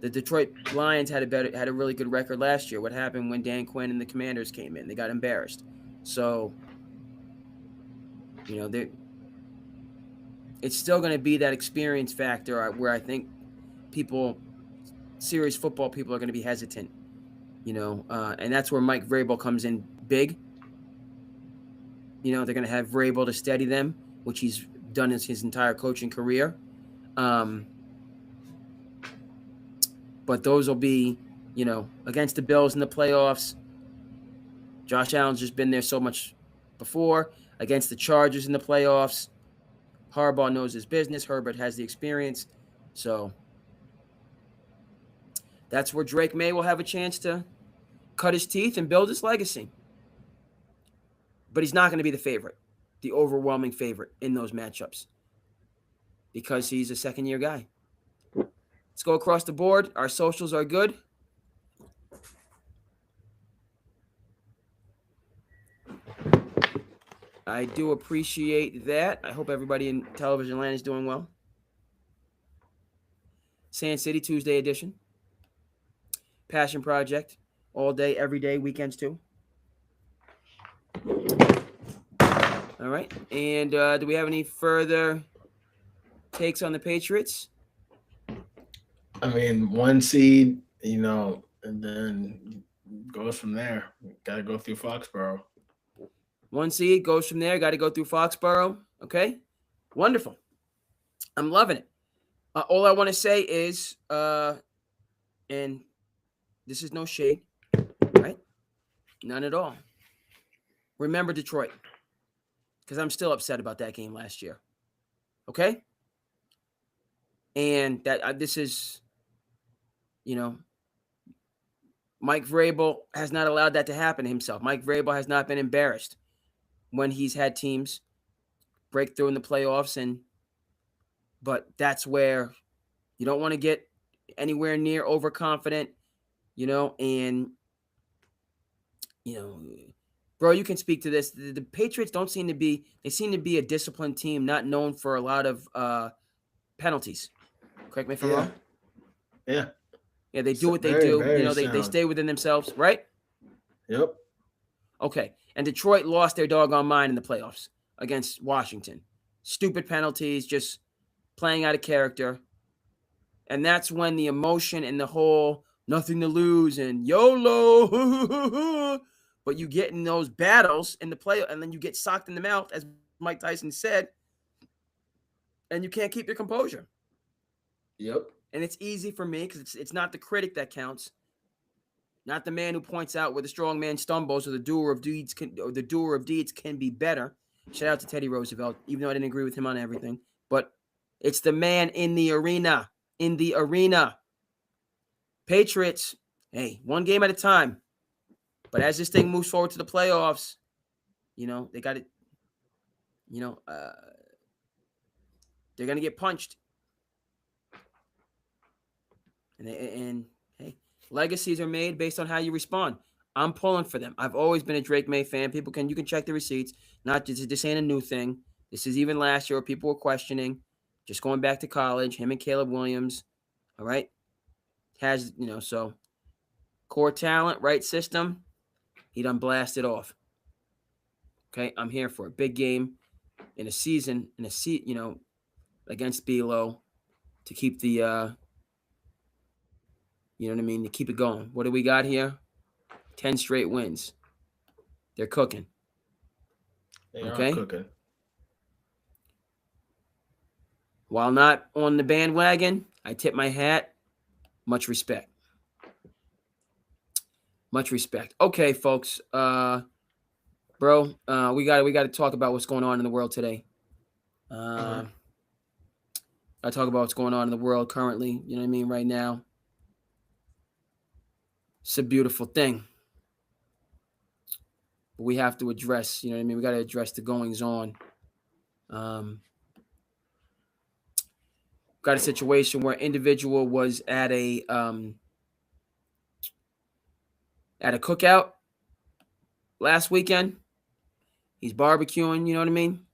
The Detroit Lions had a really good record last year. What happened when Dan Quinn and the Commanders came in? They got embarrassed. So, it's still going to be that experience factor where I think serious football people are going to be hesitant. And that's where Mike Vrabel comes in big. They're going to have Vrabel to steady them, which he's done his entire coaching career. But those will be, against the Bills in the playoffs. Josh Allen's just been there so much before. Against the Chargers in the playoffs, Harbaugh knows his business. Herbert has the experience. So that's where Drake May will have a chance to cut his teeth and build his legacy. But he's not going to be the favorite, the overwhelming favorite in those matchups, because he's a second-year guy. Let's go across the board. Our socials are good. I do appreciate that. I hope everybody in television land is doing well. SandCity Tuesday edition. Passion Project. All day, every day, weekends too. All right. And do we have any further takes on the Patriots? I mean, 1 seed, and then goes from there. Got to go through Foxborough. 1 seed goes from there. Got to go through Foxborough. Okay. Wonderful. I'm loving it. All I want to say is, and this is no shade, right? None at all. Remember Detroit, because I'm still upset about that game last year. Okay? And that this is, Mike Vrabel has not allowed that to happen to himself. Mike Vrabel has not been embarrassed when he's had teams break through in the playoffs, but that's where you don't want to get anywhere near overconfident, and bro, you can speak to this. The Patriots seem to be a disciplined team, not known for a lot of penalties. Correct me if I'm wrong. Yeah. Yeah, they do what they do. They stay within themselves, right? Yep. Okay. And Detroit lost their doggone mind in the playoffs against Washington. Stupid penalties, just playing out of character. And that's when the emotion and the whole nothing to lose and YOLO, but you get in those battles in the play, and then you get socked in the mouth, as Mike Tyson said, and you can't keep your composure. Yep. And it's easy for me because it's not the critic that counts, not the man who points out where the strong man stumbles or the doer of deeds can be better. Shout out to Teddy Roosevelt, even though I didn't agree with him on everything. But it's the man in the arena. In the arena. Patriots, hey, one game at a time. But as this thing moves forward to the playoffs, they got it. They're gonna get punched. And hey, legacies are made based on how you respond. I'm pulling for them. I've always been a Drake May fan. You can check the receipts. Not just this ain't a new thing. This is even last year where people were questioning. Just going back to college, him and Caleb Williams. All right, so core talent, right system. He done blasted off. Okay, I'm here for a big game in a season against Belo to keep the to keep it going. What do we got here? 10 straight wins. They're cooking. They are cooking. While not on the bandwagon, I tip my hat. Much respect. Much respect. Okay, folks. Bro, we got to talk about what's going on in the world today. I talk about what's going on in the world currently. You know what I mean? Right now. It's a beautiful thing. But we have to address, we got to address the goings on. Got a situation where an individual was at a cookout last weekend. He's barbecuing, you know what I mean?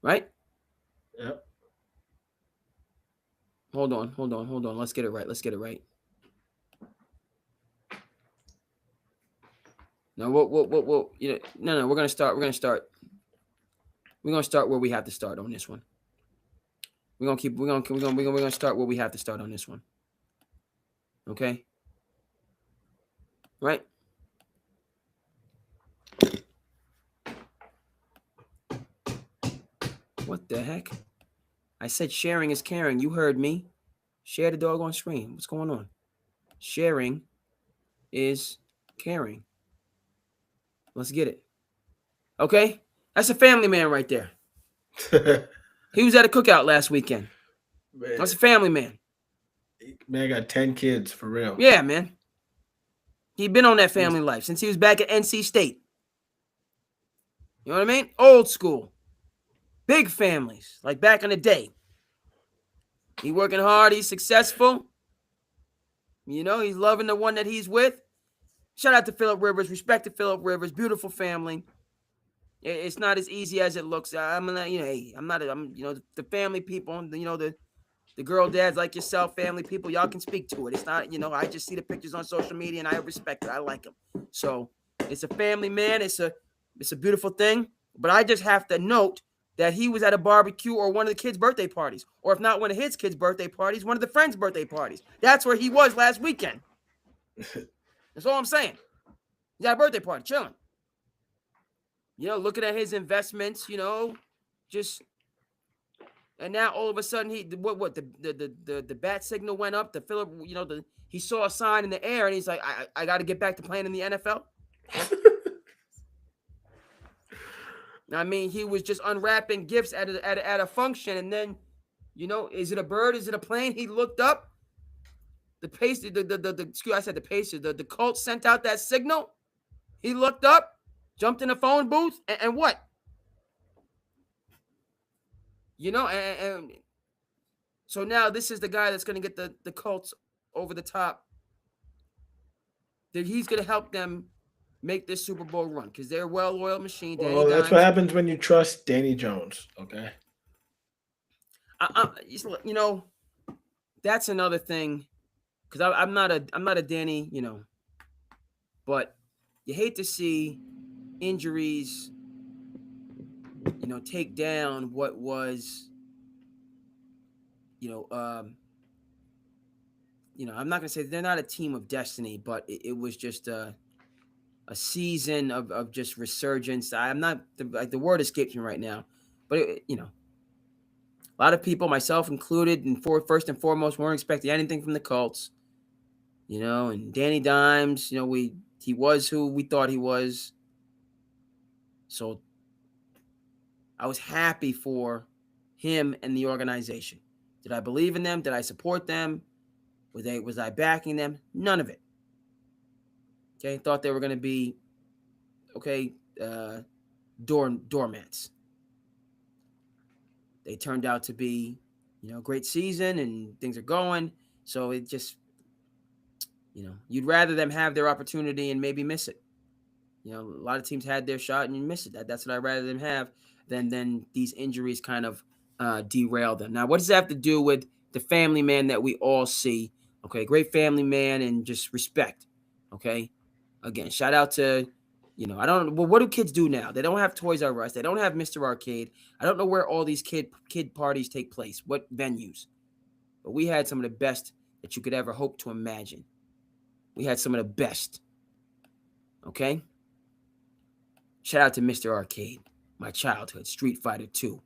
Right? Yep. Hold on. Let's get it right. No, we're gonna start. We're gonna start where we have to start on this one. We're gonna start where we have to start on this one. Okay? Right? What the heck? I said sharing is caring. You heard me. Share the doggone screen. What's going on? Sharing is caring. Let's get it. Okay? That's a family man right there. He was at a cookout last weekend. Man. That's a family man. Man got 10 kids, for real. Yeah, man. He'd been on that family life since he was back at NC State. You know what I mean? Old school. Big families, like back in the day. He working hard. He's successful. He's loving the one that he's with. Shout out to Phillip Rivers. Respect to Phillip Rivers. Beautiful family. It's not as easy as it looks. I'm the family people, the girl dads like yourself, family people, y'all can speak to it. It's not, I just see the pictures on social media and I respect it. I like them. So it's a family man. It's a beautiful thing. But I just have to note that he was at a barbecue or one of the kids' birthday parties, or if not one of his kids' birthday parties, one of the friends' birthday parties. That's where he was last weekend. That's all I'm saying. He's at a birthday party, chilling. Looking at his investments, and now all of a sudden the bat signal went up. The Philip, he saw a sign in the air and he's like, I got to get back to playing in the NFL. I mean, he was just unwrapping gifts at a function, and then, is it a bird? Is it a plane? He looked up. The Pacers, the Colts sent out that signal. He looked up, jumped in the phone booth, and what? And so now this is the guy that's going to get the Colts over the top. That he's going to help them make this Super Bowl run because they're a well-oiled machine. Well, that's what happens when you trust Danny Jones. Okay. That's another thing because I'm not a Danny, but you hate to see injuries, take down what was, I'm not gonna say they're not a team of destiny, but it was just a season of just resurgence. I'm not the word escapes me right now, but a lot of people, myself included, and first and foremost, weren't expecting anything from the Colts. And Danny Dimes, he was who we thought he was. So I was happy for him and the organization. Did I believe in them? Did I support them? Was I backing them? None of it. Okay, thought they were going to be uh, doormats. They turned out to be, a great season and things are going. So it just, you'd rather them have their opportunity and maybe miss it. A lot of teams had their shot and you miss it. That's what I'd rather them have than these injuries kind of derail them. Now, what does that have to do with the family man that we all see? Okay, great family man and just respect. Okay, again, shout out to, I don't. Well, what do kids do now? They don't have Toys R Us. They don't have Mr. Arcade. I don't know where all these kid parties take place. What venues? But we had some of the best that you could ever hope to imagine. We had some of the best. Okay. Shout out to Mr. Arcade, my childhood, Street Fighter 2,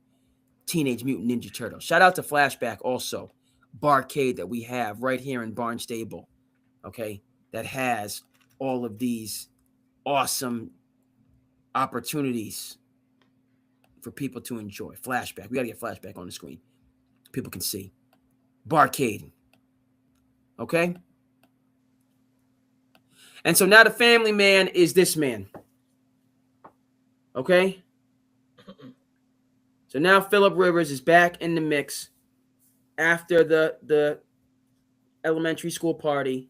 Teenage Mutant Ninja Turtles. Shout out to Flashback also, Barcade that we have right here in Barnstable, okay, that has all of these awesome opportunities for people to enjoy. Flashback. We got to get Flashback on the screen. People can see. Barcade. Okay? And so now the family man is this man. Okay? So now Phillip Rivers is back in the mix after the elementary school party,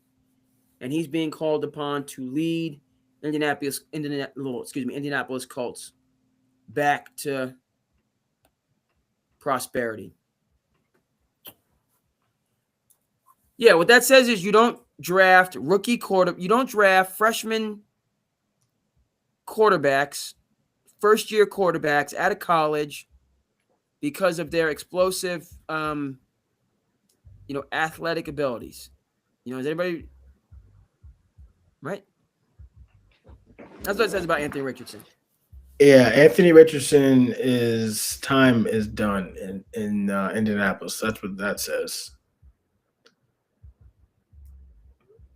and he's being called upon to lead Indianapolis Colts back to prosperity. Yeah, what that says is you don't draft you don't draft freshman quarterbacks, first-year quarterbacks out of college because of their explosive, athletic abilities. Is anybody right? That's what it says about Anthony Richardson. Yeah, Anthony Richardson is time is done in Indianapolis. That's what that says.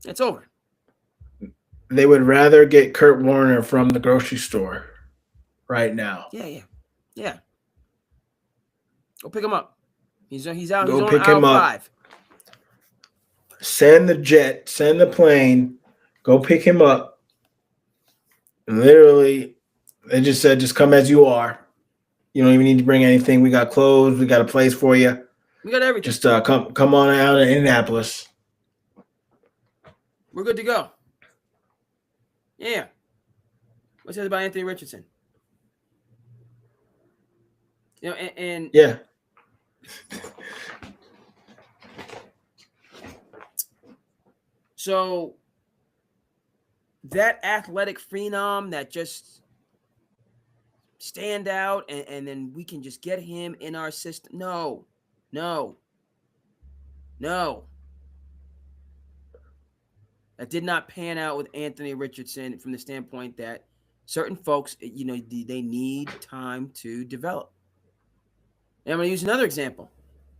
It's over. They would rather get Kurt Warner from the grocery store right now. Yeah. Go pick him up. He's out. Go He's on pick him aisle up. 5. Send the jet. Send the plane. Go pick him up. Literally, they just said, just come as you are. You don't even need to bring anything. We got clothes. We got a place for you. We got everything. Just come on out in Indianapolis. We're good to go. Yeah. What's that about Anthony Richardson? And yeah. So that athletic phenom that just stand out and then we can just get him in our system. No. That did not pan out with Anthony Richardson from the standpoint that certain folks, they need time to develop. And I'm going to use another example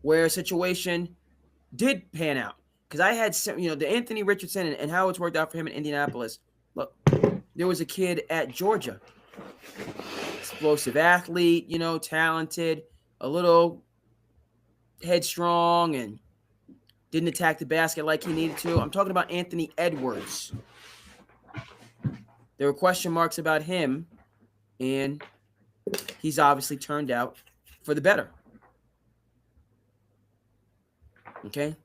where a situation did pan out. Because I had, the Anthony Richardson and how it's worked out for him in Indianapolis. Look, there was a kid at Georgia. Explosive athlete, talented, a little headstrong, and didn't attack the basket like he needed to. I'm talking about Anthony Edwards. There were question marks about him, and he's obviously turned out for the better. Okay?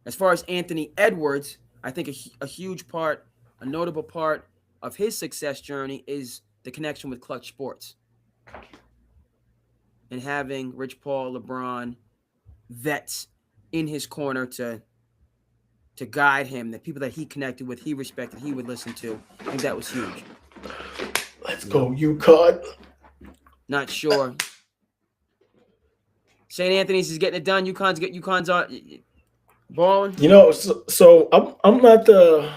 As far as Anthony Edwards, I think a huge part, a notable part of his success journey is the connection with Clutch Sports. And having Rich Paul, LeBron, vets in his corner to guide him, the people that he connected with, he respected, he would listen to. I think that was huge. Let's go, UConn. Not sure. St. Anthony's is getting it done. UConn's on balling. So I'm not the.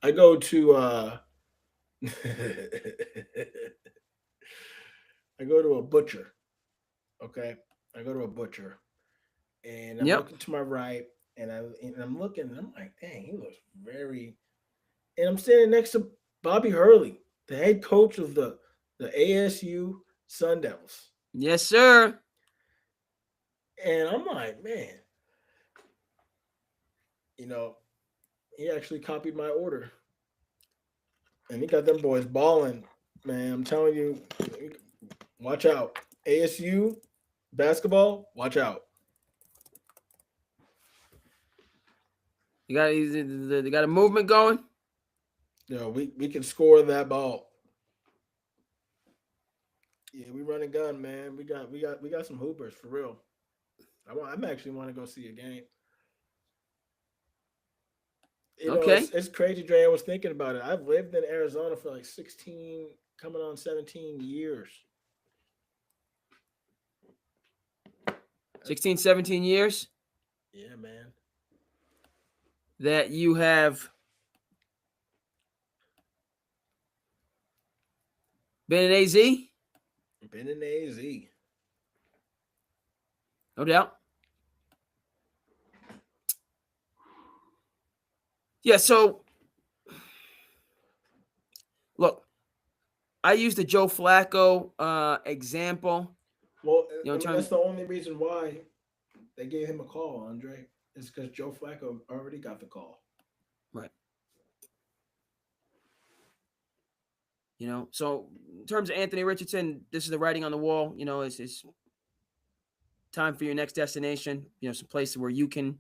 I go to. I go to a butcher. Okay, I go to a butcher, and I'm looking to my right, and I'm looking, and I'm like, dang, he looks very. And I'm standing next to Bobby Hurley, the head coach of the the ASU Sun Devils. Yes, sir. And I'm like, man, you know, he actually copied my order. And he got them boys balling. Man, I'm telling you, watch out. ASU basketball, watch out. They got a movement going. We can score that ball. Yeah, we run a gun, man. We got some hoopers for real. I'm actually want to go see a game. Okay. It's crazy, Dre. I was thinking about it. I've lived in Arizona for like 16, coming on 17 years. 16, 17 years Yeah, man. that you have been in AZ. Been in AZ. No doubt. Yeah, so look, I used the Joe Flacco example. Well, In I mean, terms, that's the only reason why they gave him a call, Andre. Is because Joe Flacco already got the call. right? So in terms of Anthony Richardson, this is the writing on the wall. It's time for your next destination. Some place where you can,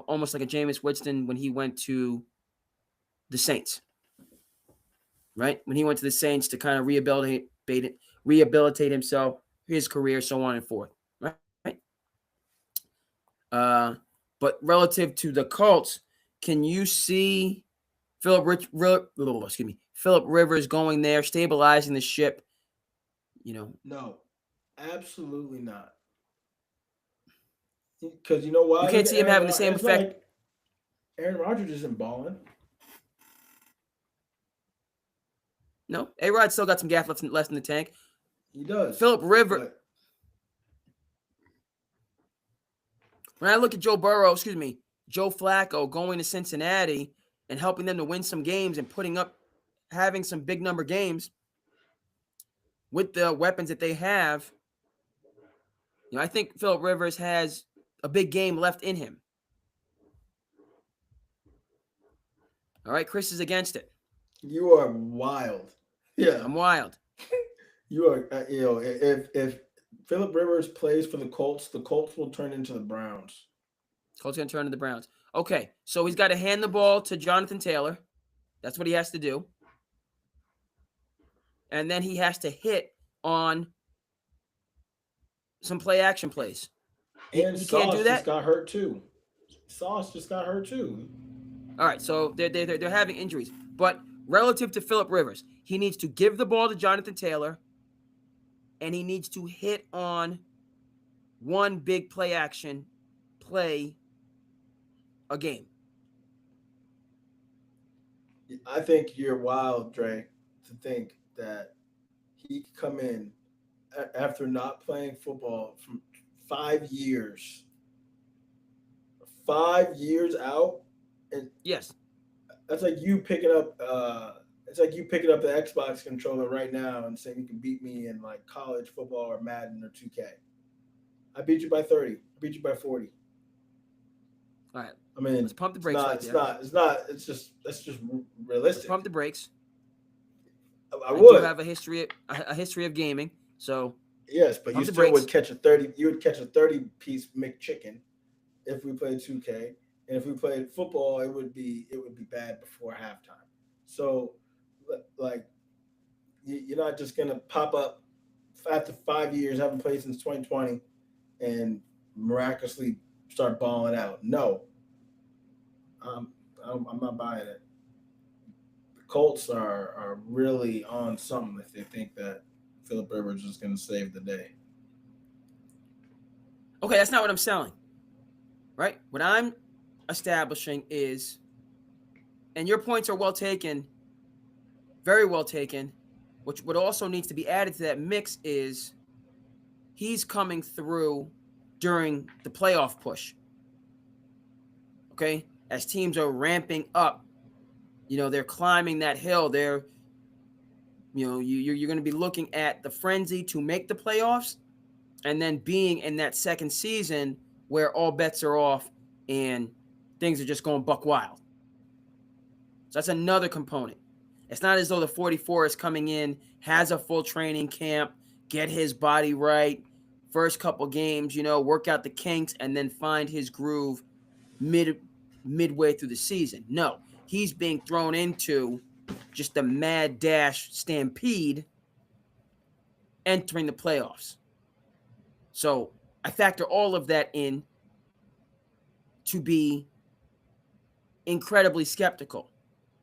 almost like a Jameis Winston when he went to the Saints, right? When he went to the Saints to kind of rehabilitate himself, his career, so on and forth, right? But relative to the Colts, can you see Philip Rivers going there, stabilizing the ship? No, absolutely not. Because you know You why? Look can't at see him Aaron having the Rodgers. same It's not effect. like Aaron Rodgers isn't balling. No, A-Rod still got some gas left in the tank. He does. Philip Rivers. But When I look at Joe Flacco going to Cincinnati and helping them to win some games and having some big number games with the weapons that they have, I think Philip Rivers has a big game left in him. All right, Chris is against it. you are wild. Yeah, I'm wild. you are. If Philip Rivers plays for the Colts will turn into the Browns. Colts going to turn to the Browns. Okay, so he's got to hand the ball to Jonathan Taylor. That's what he has to do. And then he has to hit on some play action plays. And He can't do Sauce just that. got hurt too. Sauce just got hurt too. All right, so they're having injuries. But relative to Philip Rivers, he needs to give the ball to Jonathan Taylor, and he needs to hit on one big play action play a game. I think you're wild, Dre, to think that he could come in after not playing football from 5 years, 5 years out, and Yes. that's like you picking up. It's like you picking up the Xbox controller right now and saying you can beat me in like college football or Madden or 2K. I beat you by 30. I beat you by 40. All right. I mean, Let's pump the it's brakes not. right It's there. not. It's not. It's just. That's just Let's realistic. pump the brakes. I I do would. have a history of gaming, so Yes, but you pump the still would brakes. catch a 30. You would catch a 30-piece McChicken if we played 2K, and if we played football, it would be bad before halftime. So, like, you're not just gonna pop up after 5 years, haven't played since 2020, and miraculously start balling out. No, I'm I'm not buying it. The Colts are really on something if they think that Philip Rivers is going to save the day. Okay, that's not what I'm selling, right? What I'm establishing is, and your points are well taken, very well taken. What also needs to be added to that mix is he's coming through during the playoff push. Okay, as teams are ramping up, they're climbing that hill. They're You're going to be looking at the frenzy to make the playoffs, and then being in that second season where all bets are off and things are just going buck wild. So that's another component. It's not as though the 44 is coming in, has a full training camp, get his body right, first couple games, work out the kinks, and then find his groove midway through the season. No, he's being thrown into just a mad dash stampede entering the playoffs. So I factor all of that in to be incredibly skeptical.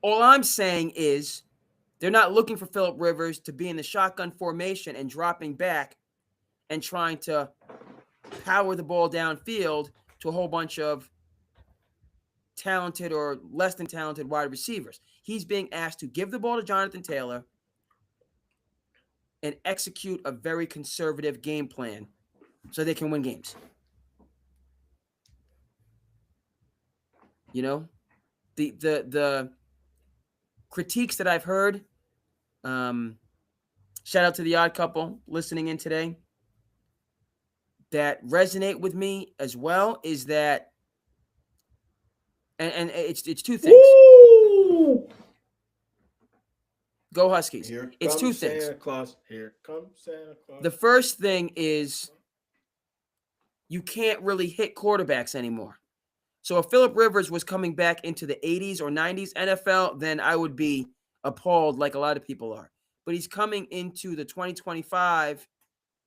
All I'm saying is they're not looking for Phillip Rivers to be in the shotgun formation and dropping back and trying to power the ball downfield to a whole bunch of talented or less than talented wide receivers. He's being asked to give the ball to Jonathan Taylor and execute a very conservative game plan so they can win games. The critiques that I've heard, shout out to the Odd Couple listening in today, that resonate with me as well is that, and it's two things. Woo! Go Huskies. Here It's comes two things. Santa Claus. Here comes Santa Claus. The first thing is you can't really hit quarterbacks anymore. So if Phillip Rivers was coming back into the 80s or 90s NFL, then I would be appalled like a lot of people are. But he's coming into the 2025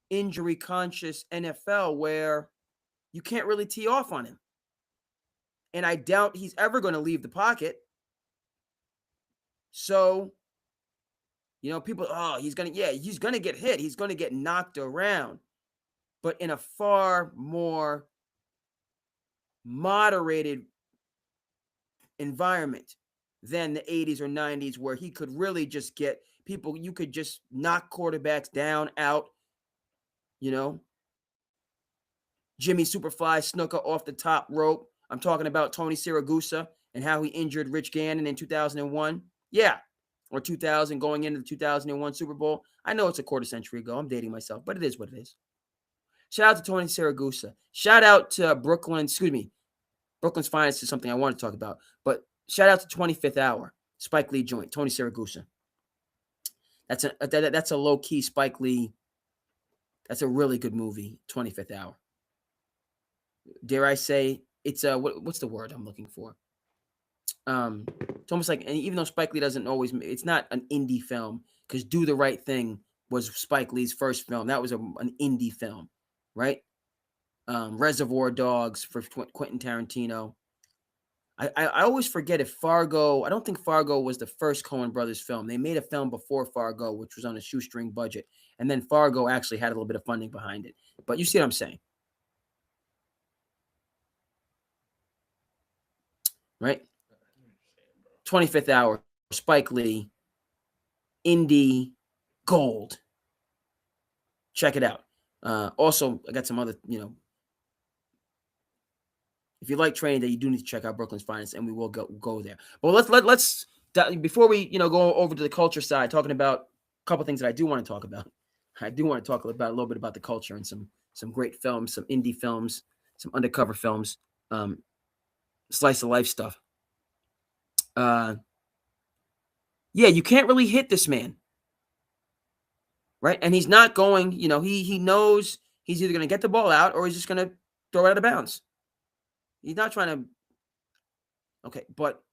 injury-conscious NFL where you can't really tee off on him. And I doubt he's ever going to leave the pocket. So, people, he's going to get hit. He's going to get knocked around. But in a far more moderated environment than the 80s or 90s where he could really just get people, you could just knock quarterbacks down, out, Jimmy Superfly Snuka off the top rope. I'm talking about Tony Siragusa and how he injured Rich Gannon in 2001. Yeah, or 2000 going into the 2001 Super Bowl. I know it's a quarter century ago. I'm dating myself, but it is what it is. Shout out to Tony Siragusa. Shout out to Brooklyn's Finest is something I want to talk about. But shout out to 25th Hour, Spike Lee joint, Tony Siragusa. That's a low-key Spike Lee. That's a really good movie, 25th Hour. Dare I say, it's what's the word I'm looking for? It's almost like, and even though Spike Lee doesn't always, it's not an indie film, because Do the Right Thing was Spike Lee's first film. That was an indie film, right? Reservoir Dogs for Quentin Tarantino. I always forget if Fargo, I don't think Fargo was the first Coen Brothers film. They made a film before Fargo, which was on a shoestring budget. And then Fargo actually had a little bit of funding behind it. But you see what I'm saying? Right? 25th Hour, Spike Lee, indie gold. Check it out. Also, I got some other, if you like Training Day, you do need to check out Brooklyn's Finest, and we will go there. But let's before we go over to the culture side, talking about a couple things that I do want to talk about. I do want to talk about a little bit about the culture and some great films, some indie films, some undercover films, slice of life stuff. Yeah, you can't really hit this man, right? And he's not going. He knows he's either going to get the ball out or he's just going to throw it out of bounds. He's not trying to. Okay, but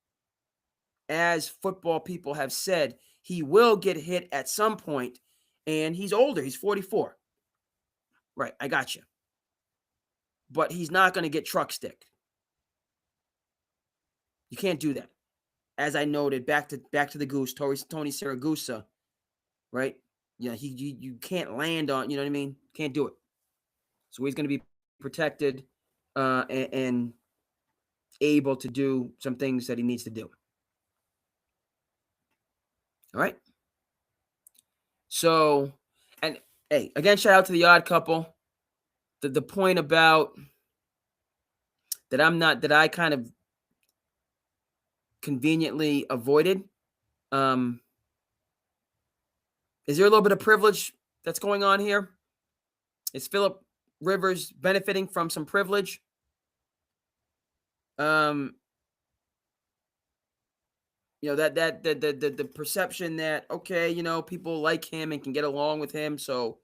as football people have said, he will get hit at some point, and he's older. He's 44. Right, I got you. But he's not going to get truck stick. You can't do that. As I noted, back to the goose, Tony Siragusa, right? You can't land on, you know what I mean? Can't do it. So he's going to be protected and able to do some things that he needs to do. All right. So, and hey, again, shout out to the Odd Couple. The point about that I kind of conveniently avoided. Is there a little bit of privilege that's going on here? Is Philip Rivers benefiting from some privilege? The perception that, okay, people like him and can get along with him, so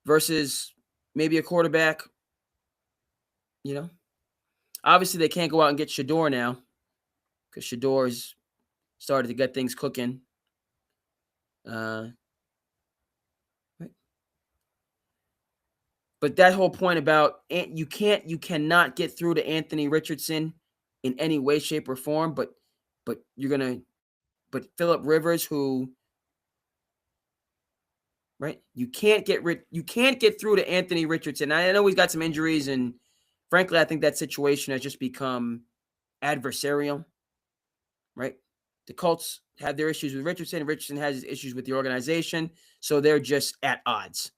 versus maybe a quarterback, obviously they can't go out and get Shador now because Shador's started to get things cooking. Right. But that whole point about you cannot get through to Anthony Richardson in any way, shape, or form, but Philip Rivers, who, right? You can't get through to Anthony Richardson. I know he's got some injuries, and frankly, I think that situation has just become adversarial, right? The Colts have their issues with Richardson. Richardson has his issues with the organization, so they're just at odds.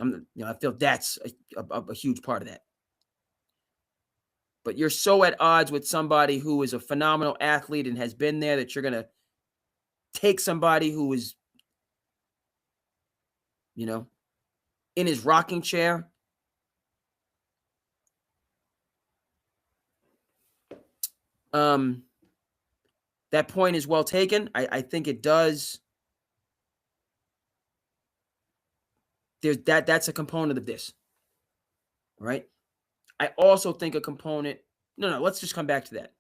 I feel that's a huge part of that. But you're so at odds with somebody who is a phenomenal athlete and has been there that you're going to take somebody who is, in his rocking chair. That point is well taken. I think it does. That's a component of this, right? I also think a component. No. Let's just come back to that.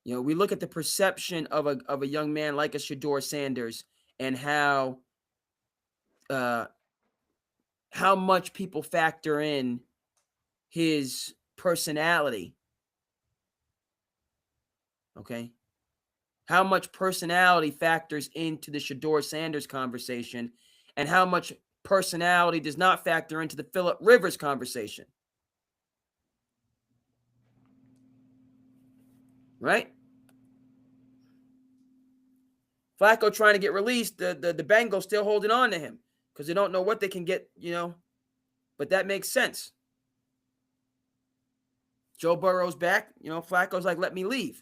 We look at the perception of a young man like a Shador Sanders and how much people factor in his personality. Okay. How much personality factors into the Shador Sanders conversation, and how much personality does not factor into the Philip Rivers conversation. Right? Flacco trying to get released, the Bengals still holding on to him because they don't know what they can get, but that makes sense. Joe Burrow's back, Flacco's like, let me leave.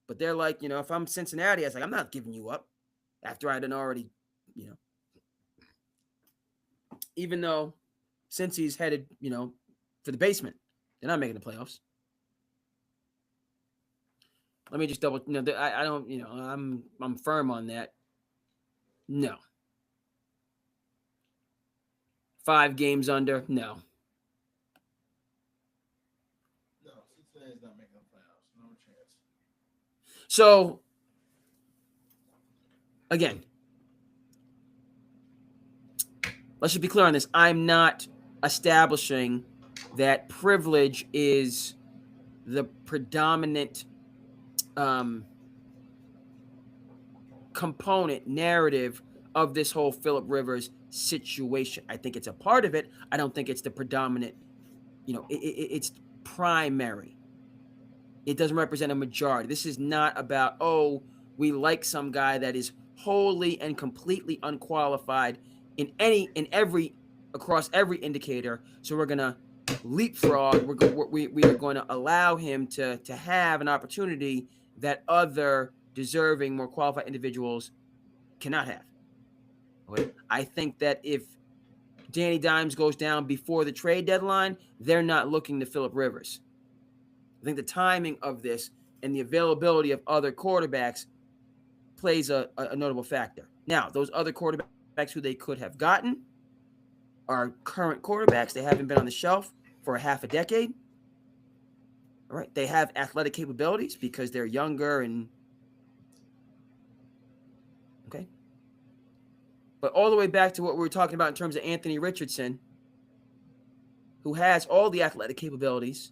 But they're like, if I'm Cincinnati, I was like, I'm not giving you up after I done already, even though Cincy's headed, for the basement. They're not making the playoffs. Let me just double. I don't. I'm firm on that. No. 5 games under. No. No, Cincinnati's not making the playoffs. No chance. So, again, let's just be clear on this. I'm not establishing that privilege is the predominant component narrative of this whole Philip Rivers situation. I think it's a part of it. I don't think it's the predominant, it's primary. It doesn't represent a majority. This is not about, we like some guy that is wholly and completely unqualified across every indicator. So we're going to leapfrog. We are going to allow him to have an opportunity that other deserving, more qualified individuals cannot have. Okay? I think that if Danny Dimes goes down before the trade deadline, they're not looking to Philip Rivers. I think the timing of this and the availability of other quarterbacks plays a notable factor. Now, those other quarterbacks who they could have gotten are current quarterbacks. They haven't been on the shelf for a half a decade. All right. They have athletic capabilities because they're younger and okay. But all the way back to what we were talking about in terms of Anthony Richardson, who has all the athletic capabilities.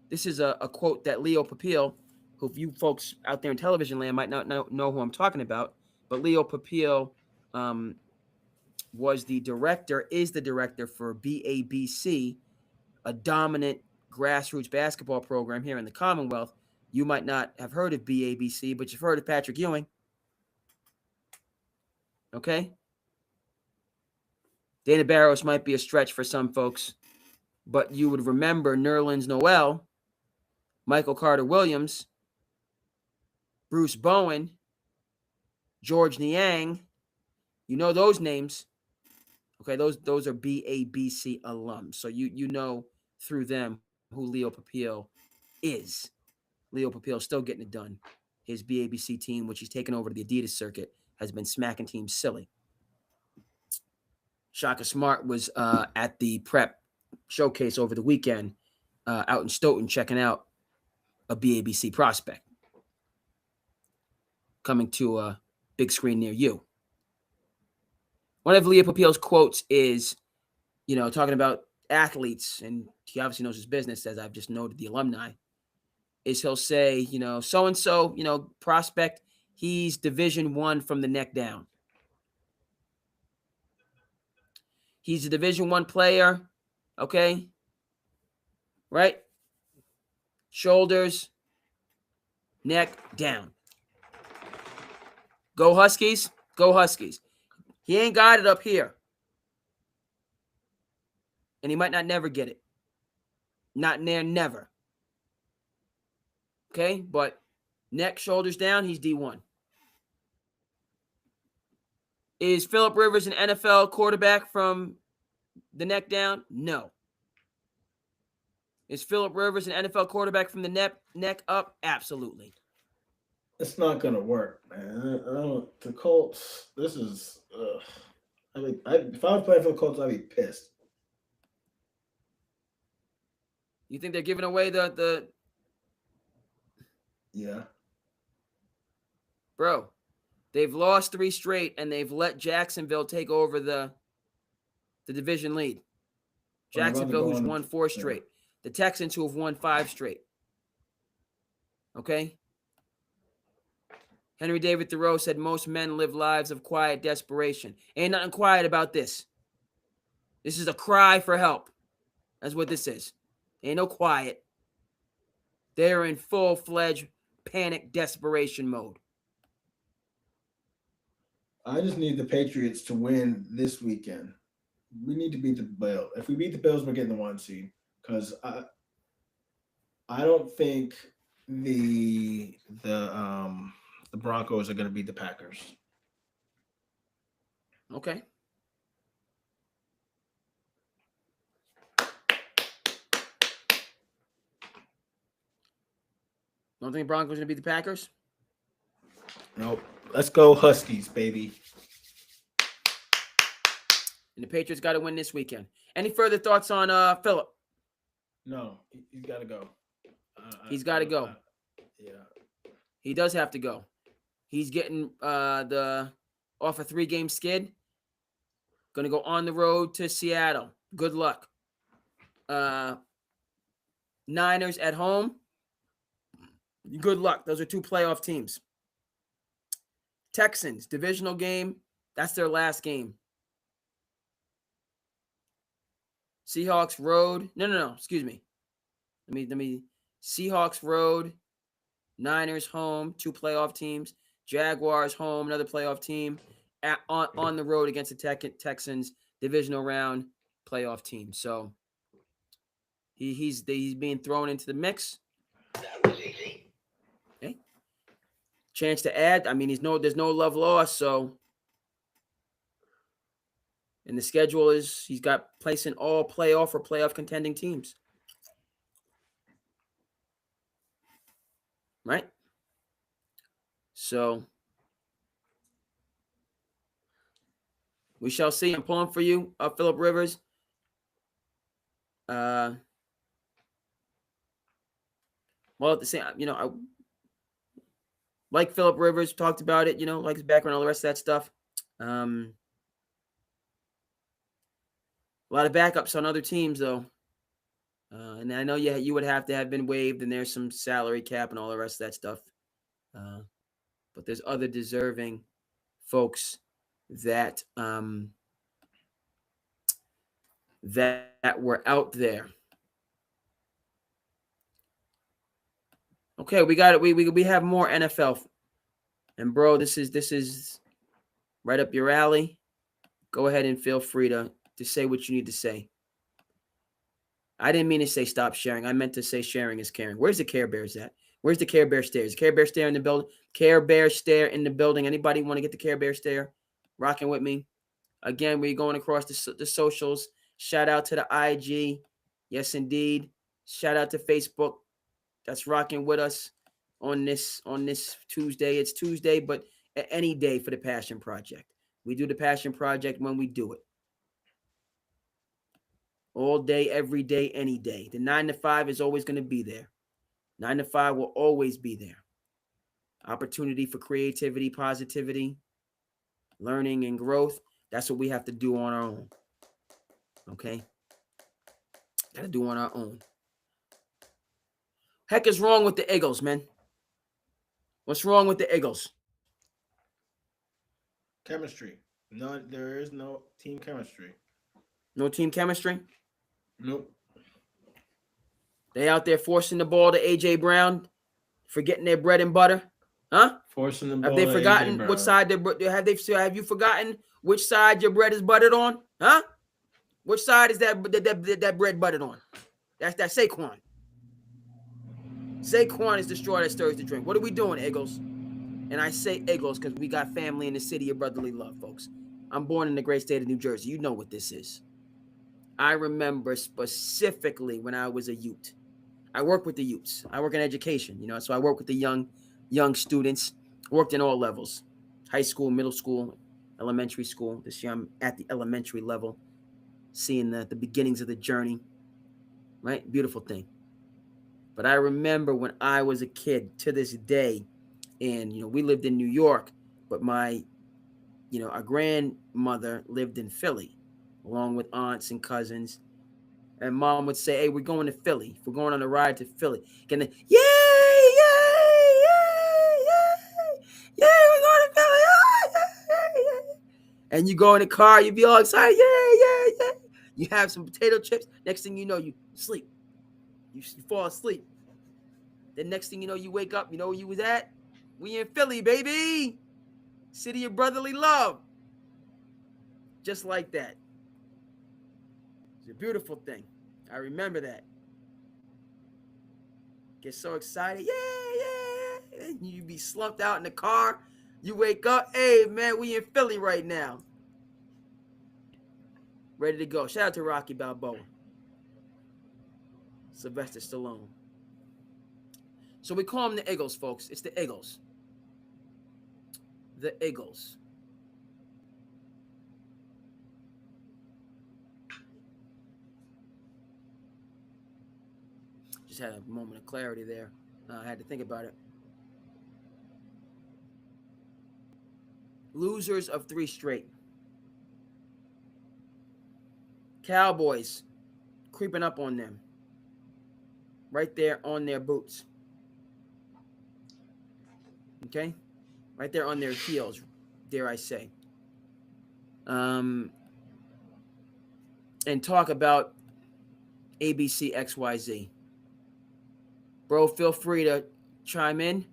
This is a quote that Leo Papil, who you folks out there in television land might not know who I'm talking about, but Leo Papil is the director for BABC, a dominant grassroots basketball program here in the Commonwealth. You might not have heard of BABC, but you've heard of Patrick Ewing. Okay? Dana Barros might be a stretch for some folks, but you would remember Nerlens Noel, Michael Carter-Williams, Bruce Bowen, George Niang, you know those names. Okay, those are BABC alums. So you know through them who Leo Papil is. Leo Papil still getting it done. His BABC team, which he's taken over to the Adidas circuit, has been smacking teams silly. Shaka Smart was at the prep showcase over the weekend out in Stoughton checking out a BABC prospect coming to a big screen near you. One of Leo Papil's quotes is, talking about athletes, and he obviously knows his business, as I've just noted the alumni, is he'll say, so-and-so, prospect, he's Division I from the neck down. He's a Division I player, okay? Right? Shoulders, neck down. Go Huskies, go Huskies. He ain't got it up here. And he might not never get it. Not near never. Okay? But neck, shoulders down, he's D1. Is Phillip Rivers an NFL quarterback from the neck down? No. Is Phillip Rivers an NFL quarterback from the neck up? Absolutely. It's not gonna work, man. The Colts. This is. I mean, if I was playing for the Colts, I'd be pissed. You think they're giving away the Yeah. Bro, they've lost 3 straight, and they've let Jacksonville take over the division lead. Jacksonville, who's won 4 straight. The Texans, who have won 5 straight. Okay? Henry David Thoreau said most men live lives of quiet desperation. Ain't nothing quiet about this. This is a cry for help. That's what this is. Ain't no quiet. They're in full-fledged panic desperation mode. I just need the Patriots to win this weekend. We need to beat the Bills. If we beat the Bills, we're getting the 1 seed. Because I don't think the Broncos are going to beat the Packers. Okay. Don't think Broncos going to beat the Packers? Nope. Let's go Huskies, baby. And the Patriots got to win this weekend. Any further thoughts on Phillip? No, he's got to go. He's got to go. Yeah. He does have to go. He's getting off a 3-game skid. Going to go on the road to Seattle. Good luck. Niners at home. Good luck. Those are 2 playoff teams. Texans, divisional game. That's their last game. Seahawks road. No. Excuse me. Let me. Seahawks road. Niners home. 2 playoff teams. Jaguars home. Another playoff team. On the road against the Texans. Divisional round playoff team. So he's being thrown into the mix. Okay. Chance to add. I mean, there's no love lost. So. And the schedule is he's got placing all playoff or playoff contending teams. Right? So we shall see. I'm pulling for you, Phillip Rivers. Well, at the same, I like Phillip Rivers. Talked about it. Like his background, all the rest of that stuff. A lot of backups on other teams, though. And I know you would have to have been waived, and there's some salary cap and all the rest of that stuff. But there's other deserving folks that that were out there. Okay, we got it. We have more NFL, and bro, this is right up your alley. Go ahead and feel free to say what you need to say. I didn't mean to say stop sharing. I meant to say sharing is caring. Where's the Care Bears at? Where's the Care Bear stairs? Care Bear stare in the building. Care Bear stare in the building. Anybody want to get the Care Bear stare? Rocking with me. Again, we're going across the socials. Shout out to the IG. Yes, indeed. Shout out to Facebook. That's rocking with us on this Tuesday. It's Tuesday, but any day for the Passion Project. We do the Passion Project when we do it. All day, every day, any day. The 9 to 5 is always going to be there. 9 to 5 will always be there. Opportunity for creativity, positivity, learning, and growth. That's what we have to do on our own. Okay? Got to do on our own. Heck is wrong with the Eagles, man? What's wrong with the Eagles? Chemistry. No, there is no team chemistry. No team chemistry? Nope. They out there forcing the ball to A.J. Brown, forgetting their bread and butter? Huh? Forcing the ball. Have they forgotten what side have you forgotten which side your bread is buttered on? Huh? Which side is that bread buttered on? That's that Saquon. Saquon is the straw that stirs the drink. What are we doing, Eagles? And I say Eagles because we got family in the city of brotherly love, folks. I'm born in the great state of New Jersey. You know what this is. I remember specifically when I was a youth. I work with the youths. I work in education, so I work with the young students. Worked in all levels. High school, middle school, elementary school. This year I'm at the elementary level, seeing the beginnings of the journey. Right? Beautiful thing. But I remember when I was a kid to this day, and we lived in New York, but my our grandmother lived in Philly, along with aunts and cousins. And mom would say, "Hey, we're going to Philly. We're going on a ride to Philly." And then, yay, we're going to Philly. And you go in the car, you be all excited, yeah. You have some potato chips. Next thing you know, you sleep. You fall asleep. Then next thing you know, you wake up. You know where you was at? We in Philly, baby. City of brotherly love. Just like that. It's a beautiful thing. I remember that. Get so excited. Yeah. And you be slumped out in the car. You wake up. Hey, man, we in Philly right now. Ready to go. Shout out to Rocky Balboa. Sylvester Stallone. So we call them the Eagles, folks. It's the Eagles. The Eagles. Just had a moment of clarity there. I had to think about it. Losers of 3 straight. Cowboys creeping up on them. Right there on their boots. Okay? Right there on their heels, dare I say. And talk about ABC XYZ. Bro, feel free to chime in.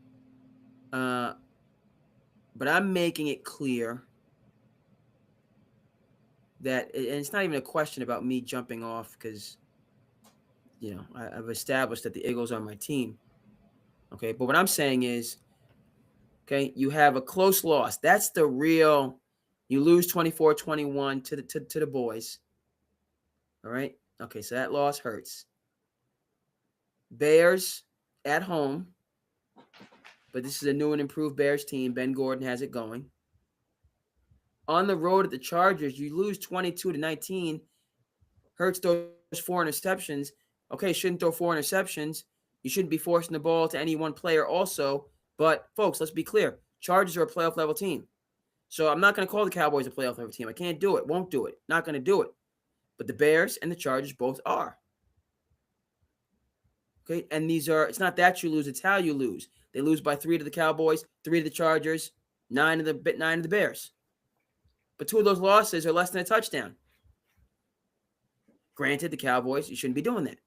But I'm making it clear that, and it's not even a question about me jumping off because, I've established that the Eagles are my team. Okay, but what I'm saying is, okay, you have a close loss. That's the real, you lose 24-21 to the boys. All right? Okay, so that loss hurts. Bears at home, but this is a new and improved Bears team. Ben Gordon has it going. On the road at the Chargers, you lose 22-19. Hurts those 4 interceptions. Okay, shouldn't throw 4 interceptions. You shouldn't be forcing the ball to any one player also. But, folks, let's be clear. Chargers are a playoff level team. So I'm not going to call the Cowboys a playoff level team. I can't do it. Won't do it. Not going to do it. But the Bears and the Chargers both are. Okay, and it's not that you lose, it's how you lose. They lose by 3 to the Cowboys, 3 to the Chargers, 9 to the Bears. But 2 of those losses are less than a touchdown. Granted, the Cowboys, you shouldn't be doing that.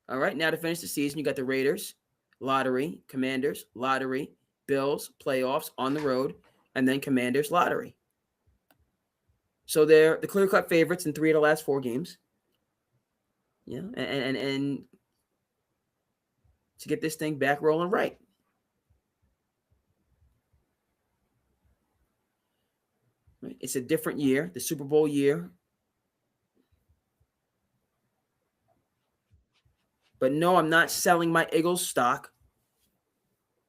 All right, now to finish the season, you got the Raiders, lottery, Commanders, lottery, Bills, playoffs on the road, and then Commanders, lottery. So they're the clear-cut favorites in 3 of the last 4 games. and to get this thing back rolling right. Right? It's a different year, the Super Bowl year. But no, I'm not selling my Eagles stock.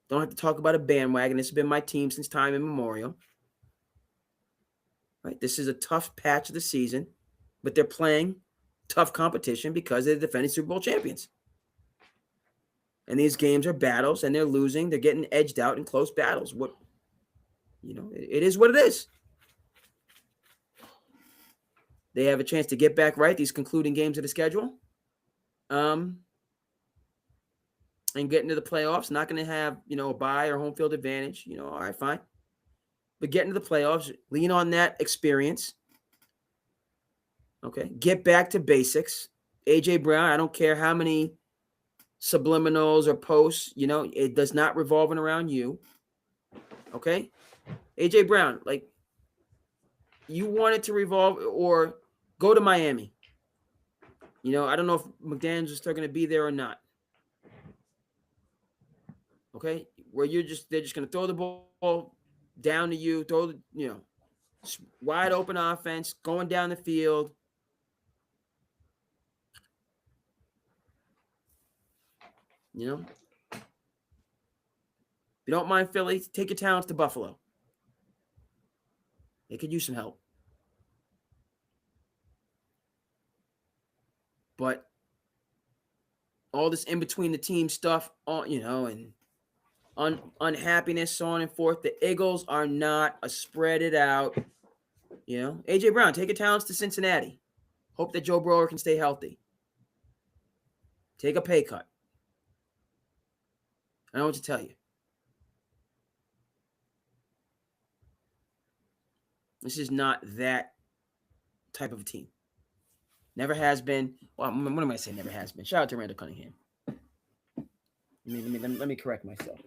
Don't have to talk about a bandwagon. This has been my team since time immemorial. Right? This is a tough patch of the season, but they're playing tough competition because they're the defending Super Bowl champions. And these games are battles, and they're losing. They're getting edged out in close battles. It is what it is. They have a chance to get back right these concluding games of the schedule, and get into the playoffs. Not going to have a bye or home field advantage. All right, fine. But get into the playoffs. Lean on that experience. Okay, get back to basics. AJ Brown. I don't care how many subliminals or posts. It does not revolve around you. Okay, AJ Brown. Like, you want it to revolve or go to Miami. I don't know if McDaniels is still going to be there or not. Okay, where they're just going to throw the ball down to you, throw wide open offense going down the field. If you don't mind Philly, take your talents to Buffalo. They could use some help. But all this in between the team stuff, and unhappiness, so on and forth. The Eagles are not a spread it out. AJ Brown, take your talents to Cincinnati. Hope that Joe Burrow can stay healthy. Take a pay cut. I don't know what to tell you. This is not that type of a team. Never has been. Well, what am I saying? Never has been. Shout out to Randall Cunningham. Let me correct myself.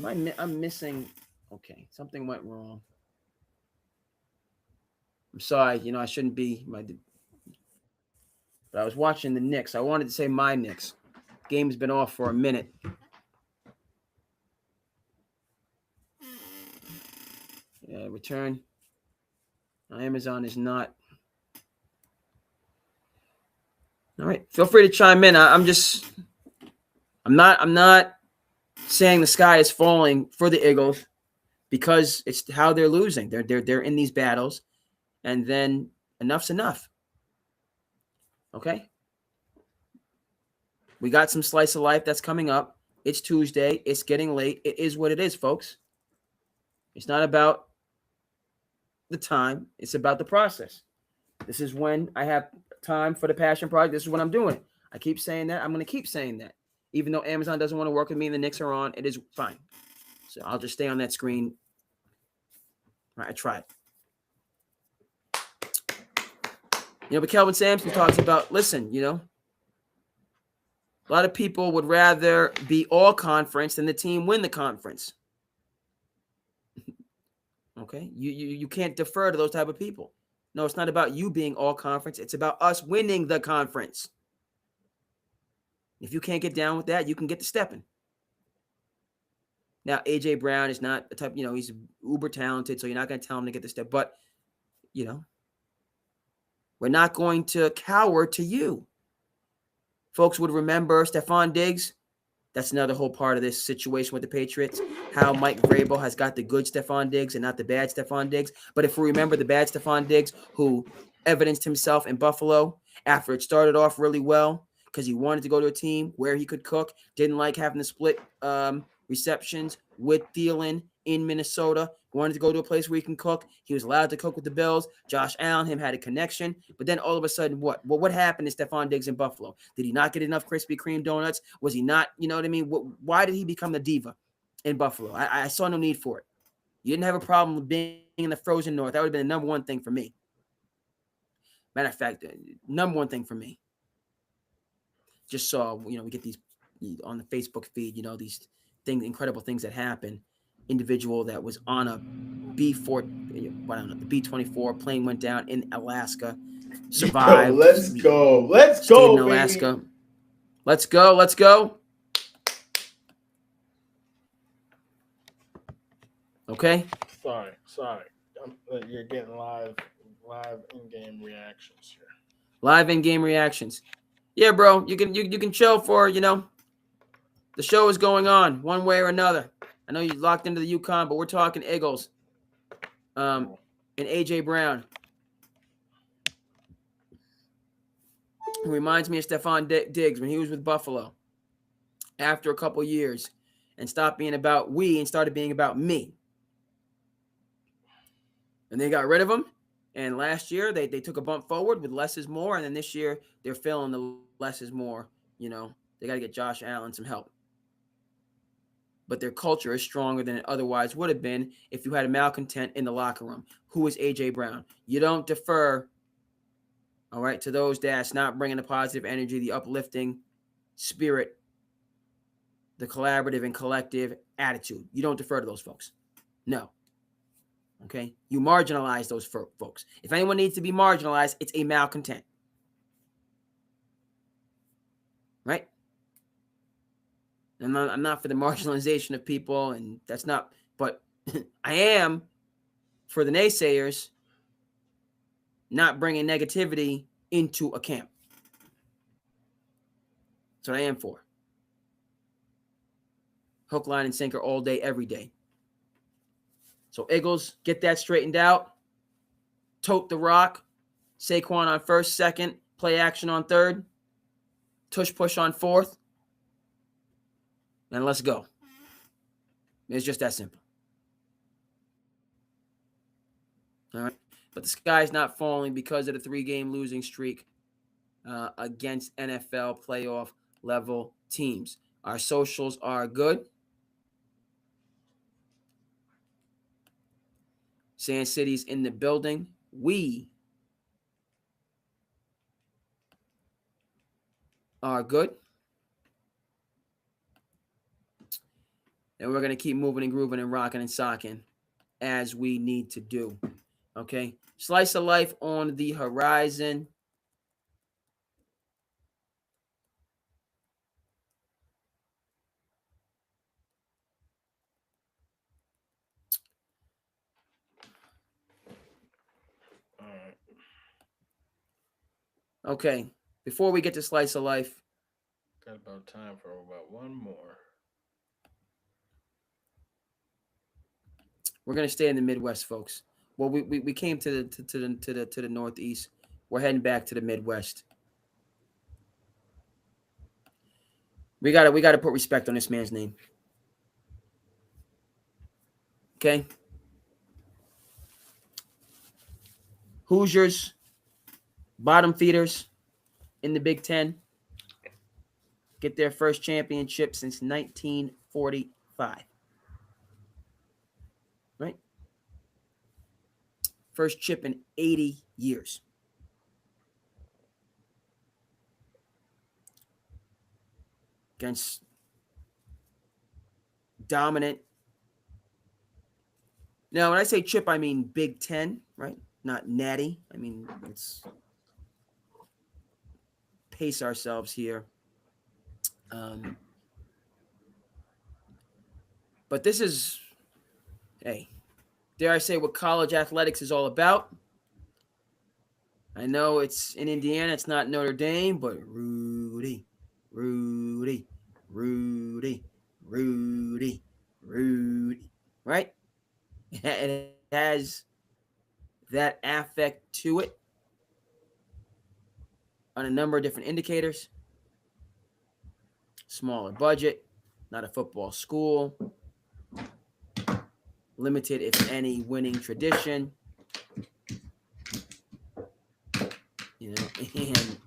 I'm missing. Okay, something went wrong. I'm sorry. I shouldn't be but I was watching the Knicks. I wanted to say my Knicks. Game's been off for a minute. Return. Amazon is not. All right. Feel free to chime in. I'm not saying the sky is falling for the Eagles because it's how they're losing. They're in these battles, and then enough's enough. Okay? We got some slice of life that's coming up. It's Tuesday. It's getting late. It is what it is, folks. It's not about the time. It's about the process. This is when I have time for the passion project. This is when I'm doing it. I keep saying that. I'm going to keep saying that. Even though Amazon doesn't want to work with me and the Knicks are on, it is fine. So I'll just stay on that screen. All right, I tried. But Kelvin Sampson talks about, listen, a lot of people would rather be all conference than the team win the conference. Okay? You can't defer to those type of people. No, it's not about you being all conference. It's about us winning the conference. If you can't get down with that, you can get to stepping. Now, AJ Brown is not the type, he's uber talented, so you're not going to tell him to get the step. But, we're not going to cower to you. Folks would remember Stephon Diggs. That's another whole part of this situation with the Patriots, how Mike Vrabel has got the good Stephon Diggs and not the bad Stephon Diggs. But if we remember the bad Stephon Diggs, who evidenced himself in Buffalo after it started off really well because he wanted to go to a team where he could cook, didn't like having to split receptions with Thielen in Minnesota, wanted to go to a place where he can cook. He was allowed to cook with the Bills. Josh Allen, him had a connection. But then all of a sudden, what? Well, what happened to Stephon Diggs in Buffalo? Did he not get enough Krispy Kreme donuts? Was he not, you know what I mean? Why did he become the diva in Buffalo? I saw no need for it. You didn't have a problem with being in the frozen north. That would have been the number one thing for me. Matter of fact, number one thing for me. Just saw, we get these on the Facebook feed, these things, incredible things that happen. Individual that was on a B4, I don't know, the B-24 plane went down in Alaska. Yo, survived, let's go. Let's stayed in go, baby. Alaska. Let's go. Let's go. Okay. Sorry. You're getting live in-game reactions here. Live in-game reactions. Yeah, bro. You can chill for, the show is going on one way or another. I know you locked into the UConn, but we're talking Eagles. And AJ Brown. Who reminds me of Stephon Diggs when he was with Buffalo after a couple years and stopped being about we and started being about me. And they got rid of him. And last year they took a bump forward with less is more. And then this year they're feeling the less is more. They got to get Josh Allen some help. But their culture is stronger than it otherwise would have been if you had a malcontent in the locker room. Who is AJ Brown? You don't defer, all right, to those that's not bringing the positive energy, the uplifting spirit, the collaborative and collective attitude. You don't defer to those folks. No. Okay? You marginalize those folks. If anyone needs to be marginalized, it's a malcontent. Right? I'm not for the marginalization of people, and that's not, but I am for the naysayers not bringing negativity into a camp. That's what I am for. Hook, line, and sinker all day, every day. So Eagles, get that straightened out. Tote the rock. Saquon on first, second. Play action on third. Tush push on fourth. And let's go. It's just that simple. All right. But the sky's not falling because of the 3-game losing streak against NFL playoff level teams. Our socials are good. SandCity's in the building. We are good. And we're going to keep moving and grooving and rocking and socking as we need to do. Okay? Slice of life on the horizon. All right. Okay. Before we get to slice of life, Got about time for about one more. we're going to stay in the Midwest, folks. Well, we came to the Northeast. We're heading back to the Midwest. We got to put respect on this man's name. Okay? Hoosiers, bottom feeders in the Big Ten, get their first championship since 1945. Right? First chip in 80 years. Against dominant. Now, when I say chip, I mean Big Ten, right? Not natty. I mean, let's pace ourselves here. But this is, hey, dare I say what college athletics is all about? I know it's in Indiana, it's not Notre Dame, but Rudy, right? It has that affect to it on a number of different indicators. Smaller budget, not a football school, limited, if any, winning tradition.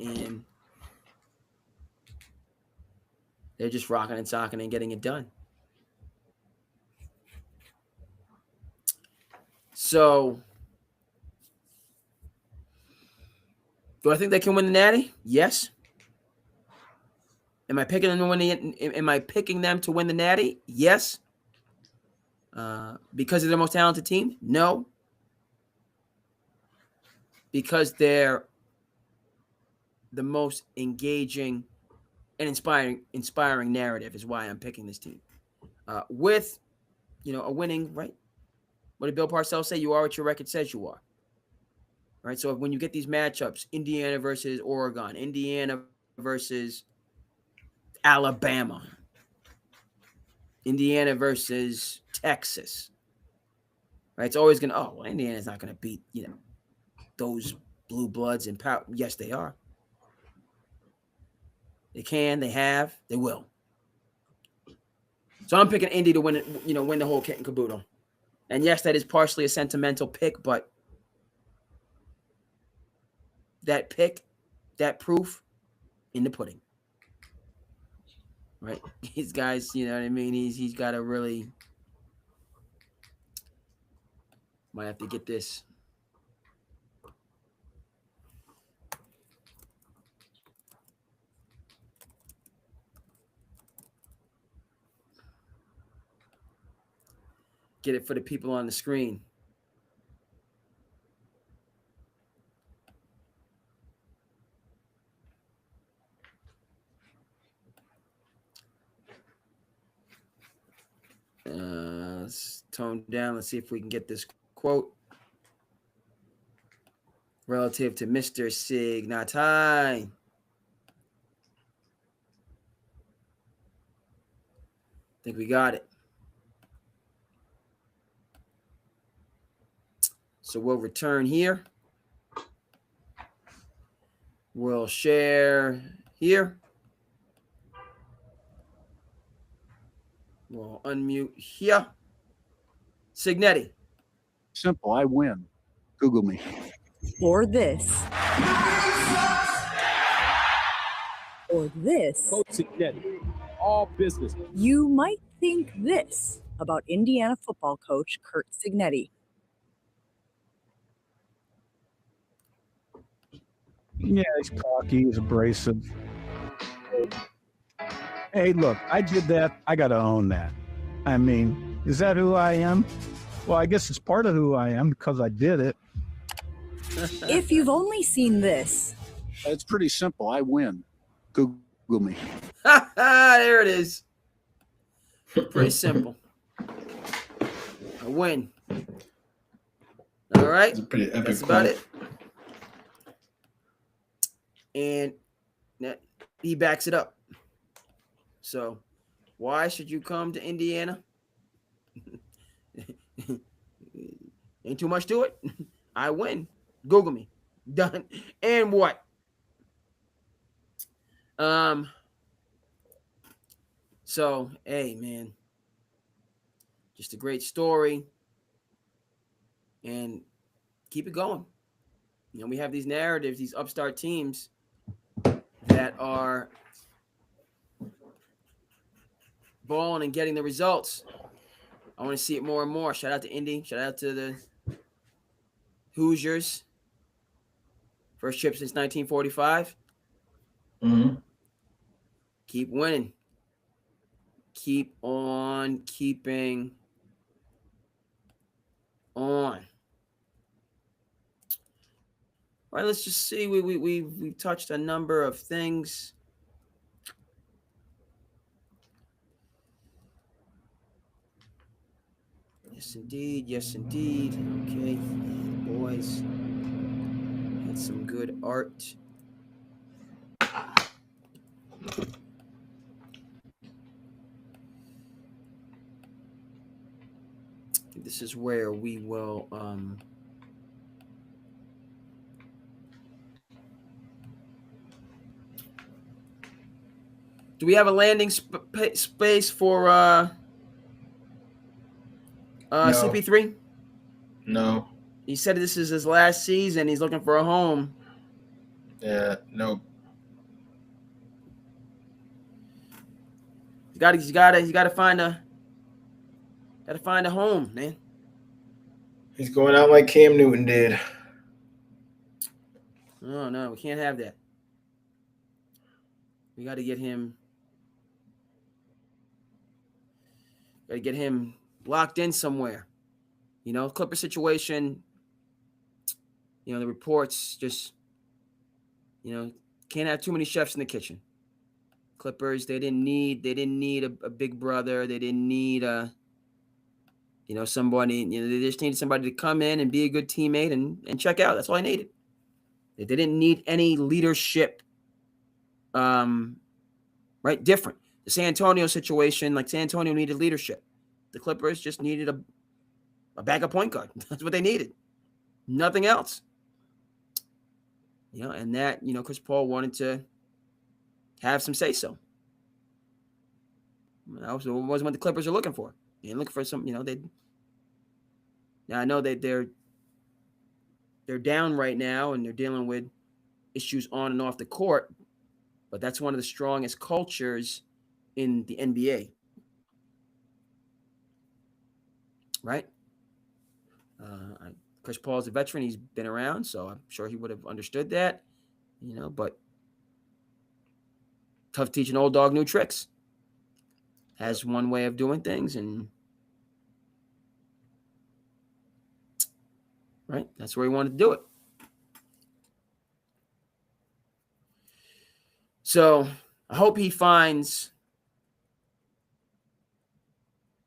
And they're just rocking and socking and getting it done. So, do I think they can win the Natty? Yes. Am I picking them to win the Natty? Yes. Because they're the most talented team? No. Because they're the most engaging and inspiring narrative is why I'm picking this team. With a winning, right? What did Bill Parcells say? You are what your record says you are. Right. So when you get these matchups, Indiana versus Oregon, Indiana versus Alabama, Indiana versus Texas, right? It's always gonna. Oh, well, Indiana's not gonna beat those blue bloods and power. Yes, they are. They can. They have. They will. So I'm picking Indy to win it. Win the whole kit and caboodle. And yes, that is partially a sentimental pick, but that pick, that proof, in the pudding. Right? These guys, you know what I mean? He's got to really. Might have to get this. Get it for the people on the screen. Let's tone down. Let's see if we can get this quote relative to Mr. Signatai. I think we got it. So we'll return here. We'll share here. We'll unmute here. Signetti. Simple. I win. Google me. Or this. Or this. Coach Signetti, all business. You might think this about Indiana football coach Curt Signetti. Yeah, he's cocky. He's abrasive. Hey, look, I did that. I got to own that. I mean, is that who I am? Well, I guess it's part of who I am because I did it. If you've only seen this. It's pretty simple. I win. Google me. There it is. Pretty simple. I win. All right. It's a pretty epic That's about quote. it. And he backs it up. So why should you come to Indiana? Ain't too much to it. I win. Google me. Done. And what? So, hey, man. Just a great story. And keep it going. We have these narratives, these upstart teams that are balling and getting the results. I want to see it more and more. Shout out to Indy. Shout out to the Hoosiers. First trip since 1945. Mm-hmm. Keep winning. Keep on keeping on. All right, let's just see. We've touched a number of things. Yes, indeed. Yes, indeed. Okay, boys. Had some good art. This is where we will do we have a landing space for No. CP3? No. He said this is his last season. He's looking for a home. Yeah. Nope. He's got to find a home, man. He's going out like Cam Newton did. Oh no, we can't have that. We got to get him. Got to get him locked in somewhere. Clipper situation. The reports just, Can't have too many chefs in the kitchen. Clippers, they didn't need a big brother. They didn't need somebody. They just needed somebody to come in and be a good teammate and check out. That's all I needed. They didn't need any leadership. Right, different. The San Antonio situation, like San Antonio needed leadership. The Clippers just needed a backup point guard. That's what they needed. Nothing else. And that, Chris Paul wanted to have some say-so. That wasn't what the Clippers are looking for. They're looking for some, I know that they're down right now and they're dealing with issues on and off the court, but that's one of the strongest cultures in the NBA. Right? Chris Paul's a veteran. He's been around, so I'm sure he would have understood that, but tough teaching old dog new tricks. Has one way of doing things, and right, that's where he wanted to do it. So I hope he finds,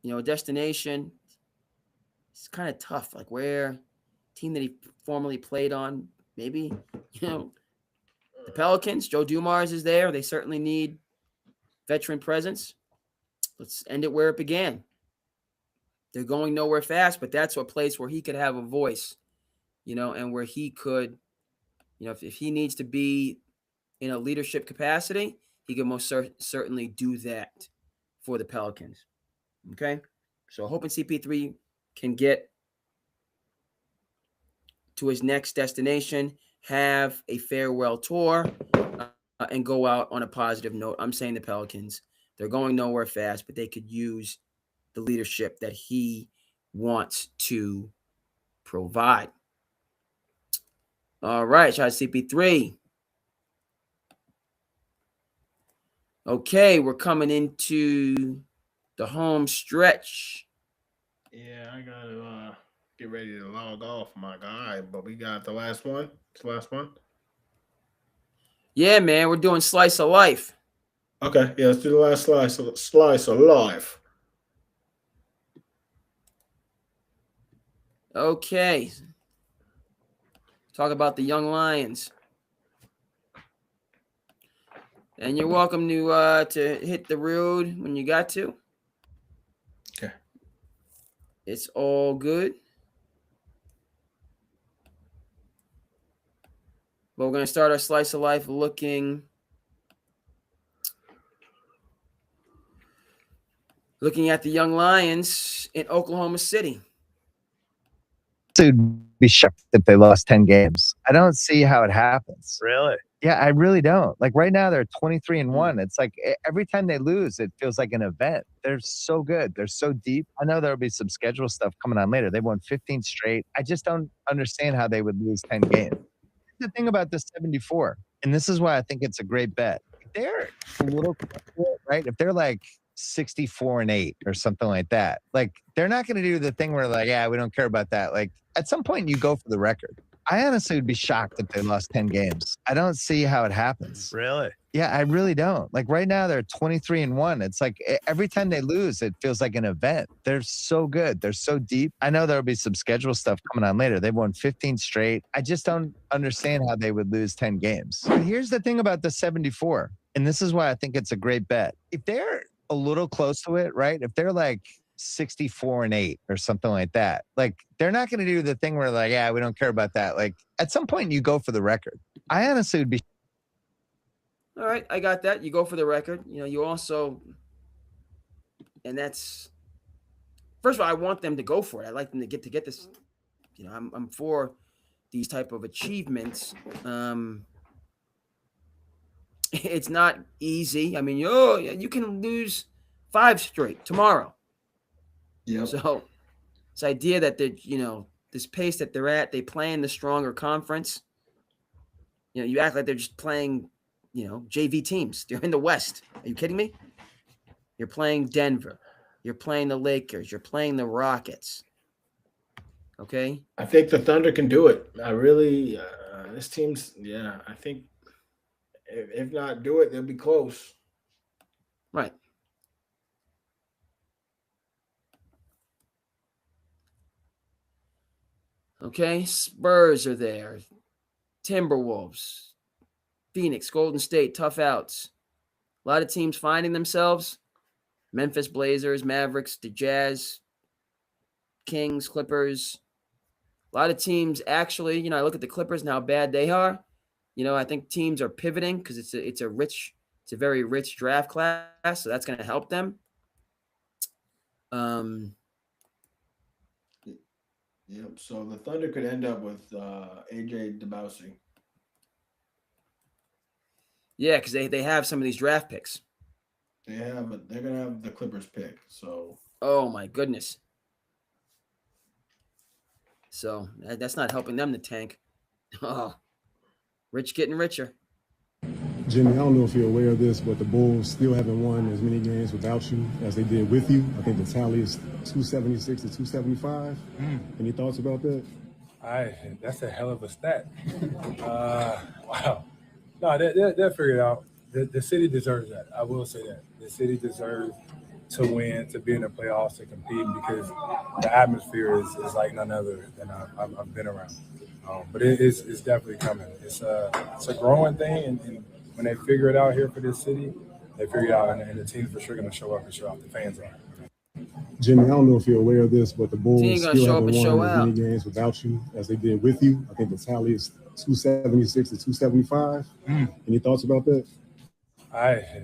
a destination. It's kind of tough, like where team that he formerly played on, maybe, the Pelicans. Joe Dumars is there. They certainly need veteran presence. Let's end it where it began. They're going nowhere fast, but that's a place where he could have a voice, and where he could, if he needs to be in a leadership capacity, he can most certainly do that for the Pelicans. Okay? So hoping CP3 can get to his next destination, have a farewell tour, and go out on a positive note. I'm saying the Pelicans, they're going nowhere fast, but they could use the leadership that he wants to provide. All right, shout out to CP3. Okay, we're coming into the home stretch. Yeah, I gotta get ready to log off, my guy. But we got the last one. It's the last one. Yeah, man, we're doing slice of life. Okay, yeah, let's do the last slice of life. Okay. Talk about the young Lions. And you're welcome to hit the road when you got to. Okay. It's all good. But we're going to start our slice of life looking at the young Lions in Oklahoma City. Would be shocked if they lost 10 games. I don't see how it happens. Really? Yeah, I really don't. Like right now, they're 23-1. It's like every time they lose, it feels like an event. They're so good. They're so deep. I know there'll be some schedule stuff coming on later. They won 15 straight. I just don't understand how they would lose 10 games. The thing about this 74, and this is why I think it's a great bet. If they're a little, right? If they're like 64-8 or something like that, like they're not going to do the thing where like, yeah, we don't care about that. Like at some point you go for the record. I honestly would be shocked if they lost 10 games. I don't see how it happens. Really? Yeah, I really don't. Like right now, they're 23-1. It's like every time they lose, it feels like an event. They're so good. They're so deep. I know there'll be some schedule stuff coming on later. They've won 15 straight. I just don't understand how they would lose 10 games. But here's the thing about the 74, and this is why I think it's a great bet. If they're a little close to it, right? If they're like 64-8 or something like that, like they're not going to do the thing where like, yeah, we don't care about that. Like at some point you go for the record. I honestly would be. All right, I got that. You go for the record. You also, and that's, first of all, I want them to go for it. I like them to get this. I'm for these type of achievements. It's not easy. I mean, you can lose 5 straight tomorrow. Yeah. So this idea that this pace that they're at, they play in the stronger conference. You act like they're just playing, JV teams. They're in the West. Are you kidding me? You're playing Denver. You're playing the Lakers. You're playing the Rockets. Okay? I think the Thunder can do it. I really, this team's, I think If not, do it. They'll be close. Right. Okay, Spurs are there. Timberwolves, Phoenix, Golden State, tough outs. A lot of teams finding themselves. Memphis Blazers, Mavericks, the Jazz, Kings, Clippers. A lot of teams actually, I look at the Clippers and how bad they are. I think teams are pivoting because it's a very rich draft class, so that's going to help them. Yep. So the Thunder could end up with AJ DeBousy. Yeah, because they have some of these draft picks. They're gonna have the Clippers pick. So. Oh my goodness. So that's not helping them to tank. Oh, rich getting richer. Jimmy, I don't know if you're aware of this, but the Bulls still haven't won as many games without you as they did with you. I think the tally is 276 to 275. Any thoughts about that? That's a hell of a stat. Wow. No, they'll figure it out. The city deserves that. I will say that. The city deserves to win, to be in the playoffs, to compete, because the atmosphere is like none other than I've been around. But it's definitely coming. It's a growing thing, and when they figure it out here for this city, they figure it out, and the team's for sure going to show up and show out. The fans are. Jimmy, I don't know if you're aware of this, but the Bulls still haven't won as many out. games without you as they did with you. I think the tally is 276 to 275. Any thoughts about that?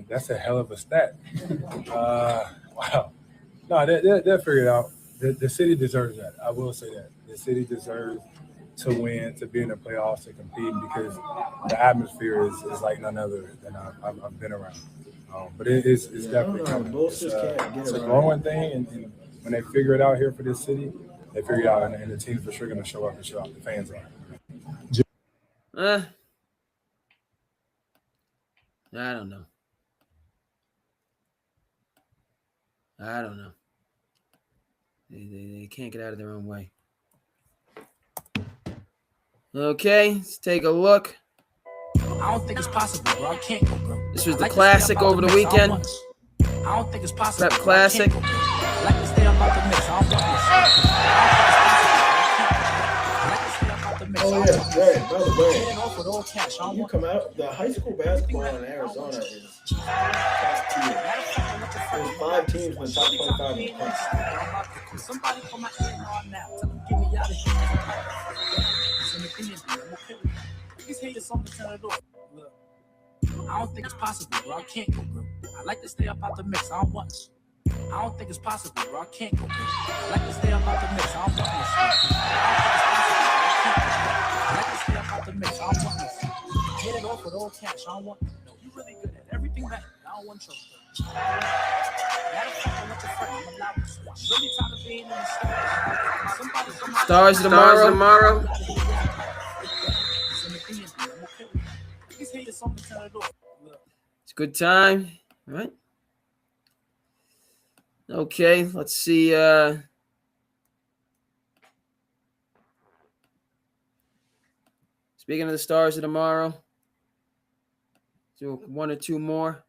That's a hell of a stat. Wow. No, they'll figure it out. The city deserves that. I will say that. The city deserves to win, to be in the playoffs, to compete, because the atmosphere is like none other than I've been around. But it's definitely coming. It's a growing thing, and when they figure it out here for this city, they figure it out, and the team's for sure going to show up and show out. The fans are. I don't know. They can't get out of their own way. Okay, let's take a look. I don't think it's possible, bro. I can't go, bro. This was the classic over the weekend. I don't think it's possible. Prep classic. I like to stay up out the mix. I don't want this. Oh yeah, by the way, you come out. The high school basketball in Arizona is top tier. There's 5 teams in the top 25 in the country. Somebody come out here now. Tell them get me out of here. These haters something to turn it off. Look, I don't think it's possible, bro. I can't go, bro. I like to stay up out the mix. I don't want this. I don't think it's possible, bro. I can't go, bro. I like to stay up out the mix. I don't want this. I like to stay up out the mix. I don't want this. Get it off with all cash. I don't want. No, you really good at everything that I don't want trouble. Stars tomorrow. It's a good time. All right. Okay, let's see. Speaking of the stars of tomorrow, do 1 or 2 more.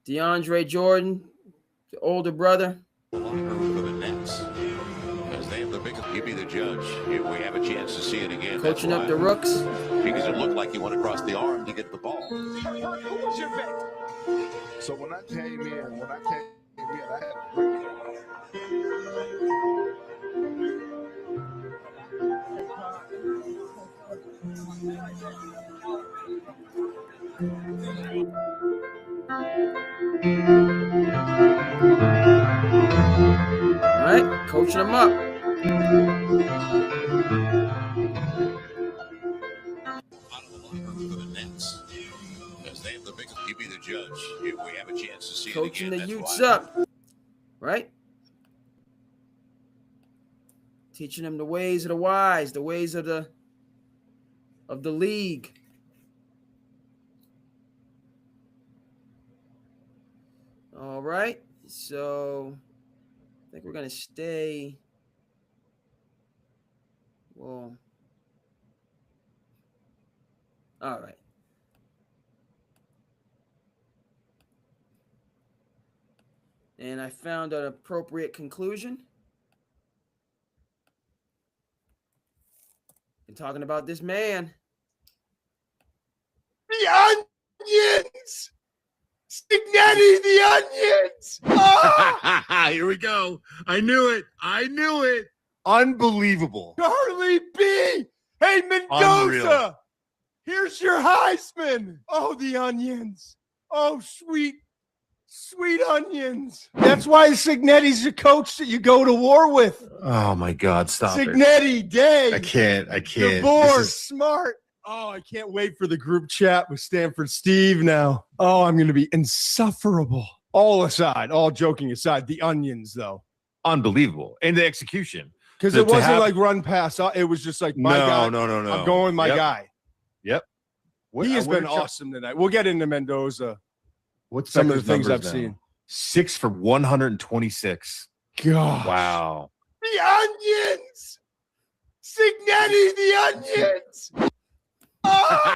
DeAndre Jordan, the older brother. For the Nets, as they have the biggest. You be the judge. If we have a chance to see it again, coaching up the rooks, because it looked like he went across the arm to get the ball. Who was your bet? So when I came in, I had a break. All right, coaching them up. Out of the locker room for the Nets, as they have the biggest. You be the judge. If we have a chance to see coaching it again, the youths up, right? Teaching them the ways of the wise, the ways of the league. All right, so I think we're gonna stay. Well, all right. And I found an appropriate conclusion. And talking about this man. The onions! Spaghetti, the onions! Oh! Here we go. I knew it. Unbelievable. Charlie B! Hey, Mendoza! Unreal. Here's your Heisman. Oh, the onions. Oh, sweet onions. That's why Signetti's the coach that you go to war with. Oh my God! Stop Signetti, Day. I can't. DeBoer, smart. Oh, I can't wait for the group chat with Stanford Steve now. Oh, I'm going to be insufferable. All joking aside, the onions, though. Unbelievable. And the execution. Because it wasn't like run pass. It was just like, my guy. No. I'm going with my guy. Yep. He has been awesome tonight. We'll get into Mendoza. What's some of the things I've seen? 6 for 126. God. Wow. The onions. Signetti, the onions. Oh!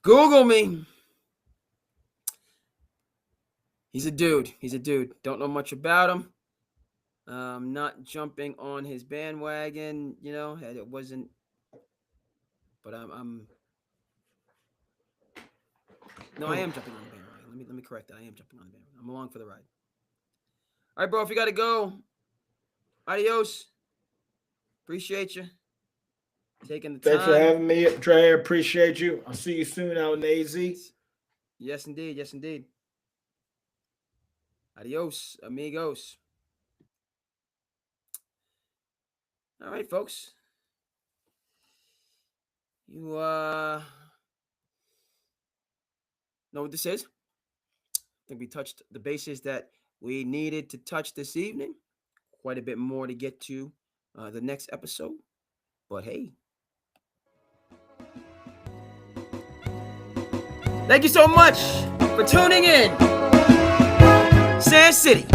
Google me. He's a dude. Don't know much about him. Not jumping on his bandwagon, it wasn't. But I'm. No, I am jumping on the bandwagon. Let me correct that. I am jumping on the bandwagon. I'm along for the ride. All right, bro. If you got to go, adios. Appreciate you taking the time. Thanks for having me, Trey. Appreciate you. I'll see you soon out in AZ. Yes, indeed. Adios, amigos. All right, folks. You know what this is? I think we touched the bases that we needed to touch this evening. Quite a bit more to get to the next episode. But hey. Thank you so much for tuning in. SandCity.